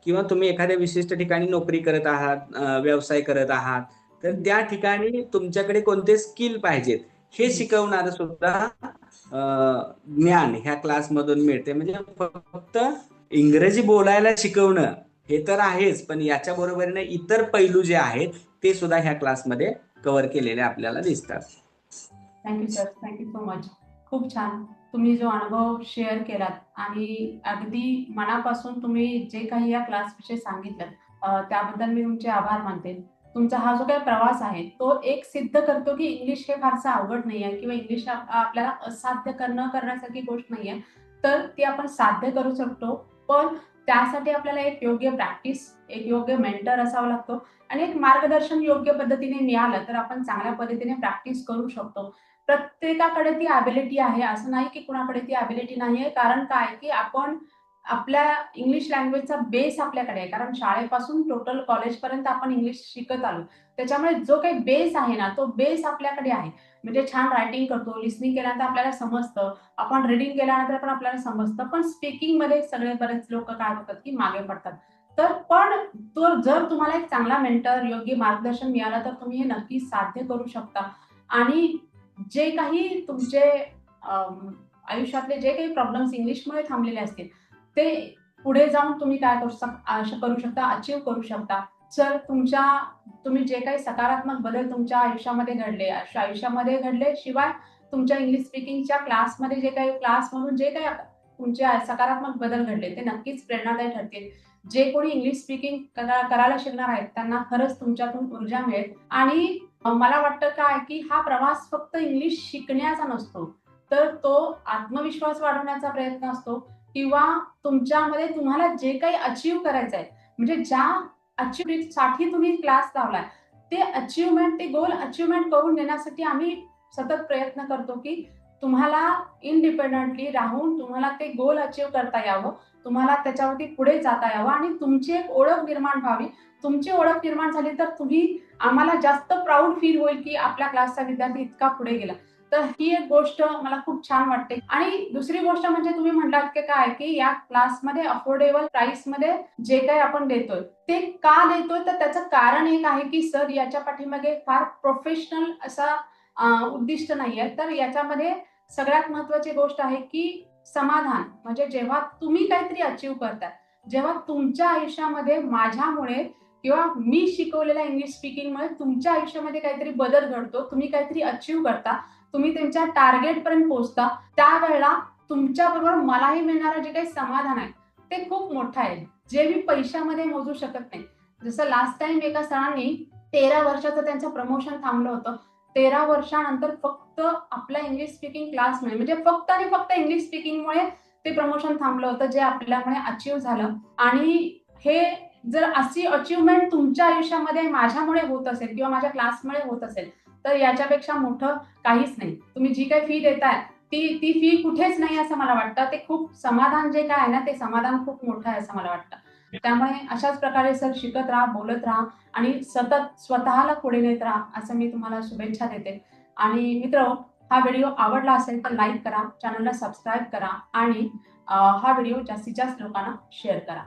किंवा तुम्ही एखाद्या विशिष्ट ठिकाणी नोकरी करत आहात, व्यवसाय करत आहात, तर त्या ठिकाणी तुमच्याकडे कोणते स्किल पाहिजेत हे शिकवणारं सुद्धा ज्ञान ह्या क्लासमधून मिळते. म्हणजे फक्त इंग्रजी बोलायला शिकवणं हे तर आहेच, पण याच्या बरोबरीने इतर पैलू जे आहेत ते सुद्धा ह्या क्लासमध्ये कव्हर केलेले आपल्याला दिसतात. Thank sir. Thank so much. खूप छान. तुम्ही जो अनुभव शेअर केलात आणि अगदी मनापासून तुम्ही जे काही या क्लासविषयी सांगितलं त्याबद्दल मी तुमचे आभार मानते. तुमचा हा जो काही प्रवास आहे, तो एक सिद्ध करतो की इंग्लिश हे फारसं अवघड नाही आहे किंवा इंग्लिश आपल्याला असाध्य करण्यासारखी गोष्ट नाही आहे. तर ती आपण साध्य करू शकतो. पण त्यासाठी आपल्याला एक योग्य प्रॅक्टिस, एक योग्य मेंटर असावा लागतो आणि एक मार्गदर्शन योग्य पद्धतीने मिळालं, तर आपण चांगल्या पद्धतीने प्रॅक्टिस करू शकतो. प्रत्येकाकडे ती ॲबिलिटी आहे. असं नाही की कुणाकडे ती ॲबिलिटी नाहीये. कारण काय की आपण आपल्या इंग्लिश लँग्वेजचा बेस आपल्याकडे आहे. कारण शाळेपासून टोटल कॉलेजपर्यंत आपण इंग्लिश शिकत आलो. त्याच्यामुळे जो काही बेस आहे ना, तो बेस आपल्याकडे आहे. म्हणजे छान रायटिंग करतो, लिसनिंग केल्यानंतर आपल्याला समजतं. आपण रीडिंग केल्यानंतर पण आपल्याला समजतं. पण स्पीकिंगमध्ये सगळे बरेच लोकं काय होतात की मागे पडतात. तर पण तो जर तुम्हाला एक चांगला मेंटर, योग्य मार्गदर्शन मिळालं, तर तुम्ही हे नक्कीच साध्य करू शकता आणि जे काही तुमचे आयुष्यातले जे काही प्रॉब्लेम्स इंग्लिशमुळे थांबलेले असतील, ते पुढे जाऊन तुम्ही काय करू शकता, अचीव्ह करू शकता. जर तुम्ही जे काही सकारात्मक बदल तुमच्या आयुष्यामध्ये घडले, आयुष्यामध्ये घडले शिवाय तुमच्या इंग्लिश स्पीकिंगच्या क्लासमध्ये जे काही क्लासमधून जे काही तुमचे सकारात्मक बदल घडले, ते नक्कीच प्रेरणादायी ठरतील. जे कोणी इंग्लिश स्पीकिंग करायला शिकणार आहेत, त्यांना खरंच तुमच्यातून ऊर्जा मिळेल आणि मला वाटतं काय, की हा प्रवास फक्त इंग्लिश शिकण्याचा नसतो, तर तो आत्मविश्वास वाढवण्याचा प्रयत्न असतो किंवा तुमच्यामध्ये तुम्हाला जे काही अचीव्ह करायचं आहे, म्हणजे ज्या अचिव्हमेंट साठी तुम्ही क्लास लावलाय, ते अचिव्हमेंट, ते गोल अचिव्हमेंट करून देण्यासाठी आम्ही सतत प्रयत्न करतो की तुम्हाला इंडिपेंडेंटली राहून तुम्हाला ते गोल अचीव्ह करता यावं, तुम्हाला त्याच्यावरती पुढे जाता यावं आणि तुमची एक ओळख निर्माण व्हावी. तुमची ओळख निर्माण झाली तर तुम्ही आम्हाला जास्त प्राऊड फील होईल की आपल्या क्लासचा विद्यार्थी इतका पुढे गेला. तर ही एक गोष्ट मला खूप छान वाटते. आणि दुसरी गोष्ट म्हणजे तुम्ही म्हटलात की काय की या क्लासमध्ये अफोर्डेबल प्राइसमध्ये जे काही आपण देतोय ते का देतोय, तर त्याचं कारण एक आहे की सर याच्या पाठीमागे फार प्रोफेशनल असा उद्दिष्ट नाहीये. तर याच्यामध्ये सगळ्यात महत्वाची गोष्ट आहे की समाधान. म्हणजे जेव्हा तुम्ही काहीतरी अचीव्ह करताय, जेव्हा तुमच्या आयुष्यामध्ये माझ्यामुळे किंवा मी शिकवलेल्या इंग्लिश स्पीकिंगमुळे तुमच्या आयुष्यामध्ये काहीतरी बदल घडतो, तुम्ही काहीतरी अचीव्ह करता, तुम्ही तुमच्या टार्गेट पर्यंत पोहोचता, त्यावेळेला तुमच्याबरोबर मलाही मिळणारं जे काही समाधान आहे ते खूप मोठं आहे, जे मी पैशामध्ये मोजू शकत नाही. जसं लास्ट टाइम एका सरांनी 13 वर्षाचं त्यांचं प्रमोशन थांबलं होतं. 13 वर्षानंतर फक्त आपल्या इंग्लिश स्पीकिंग क्लासमुळे, म्हणजे फक्त आणि फक्त इंग्लिश स्पीकिंगमुळे ते प्रमोशन थांबलं होतं, जे आपल्यामुळे अचीव्ह झालं. आणि हे जर अशी अचीव्हमेंट तुमच्या आयुष्यामध्ये माझ्यामुळे होत असेल किंवा माझ्या क्लासमुळे होत असेल, तर याच्यापेक्षा मोठं काहीच नाही. तुम्ही जी काही फी देताय, ती ती फी कुठेच नाही असं मला वाटतं. ते खूप समाधान जे काय आहे ना, ते समाधान खूप मोठं आहे असं मला वाटतं. त्यामुळे अशाच प्रकारे सर शिकत राहा, बोलत राहा आणि सतत स्वतःला पुढे नेत राहा, असं मी तुम्हाला शुभेच्छा देते. आणि मित्र, हा व्हिडिओ आवडला असेल तर लाईक करा, चॅनलला सबस्क्राईब करा आणि हा व्हिडिओ जास्तीत जास्त लोकांना शेअर करा.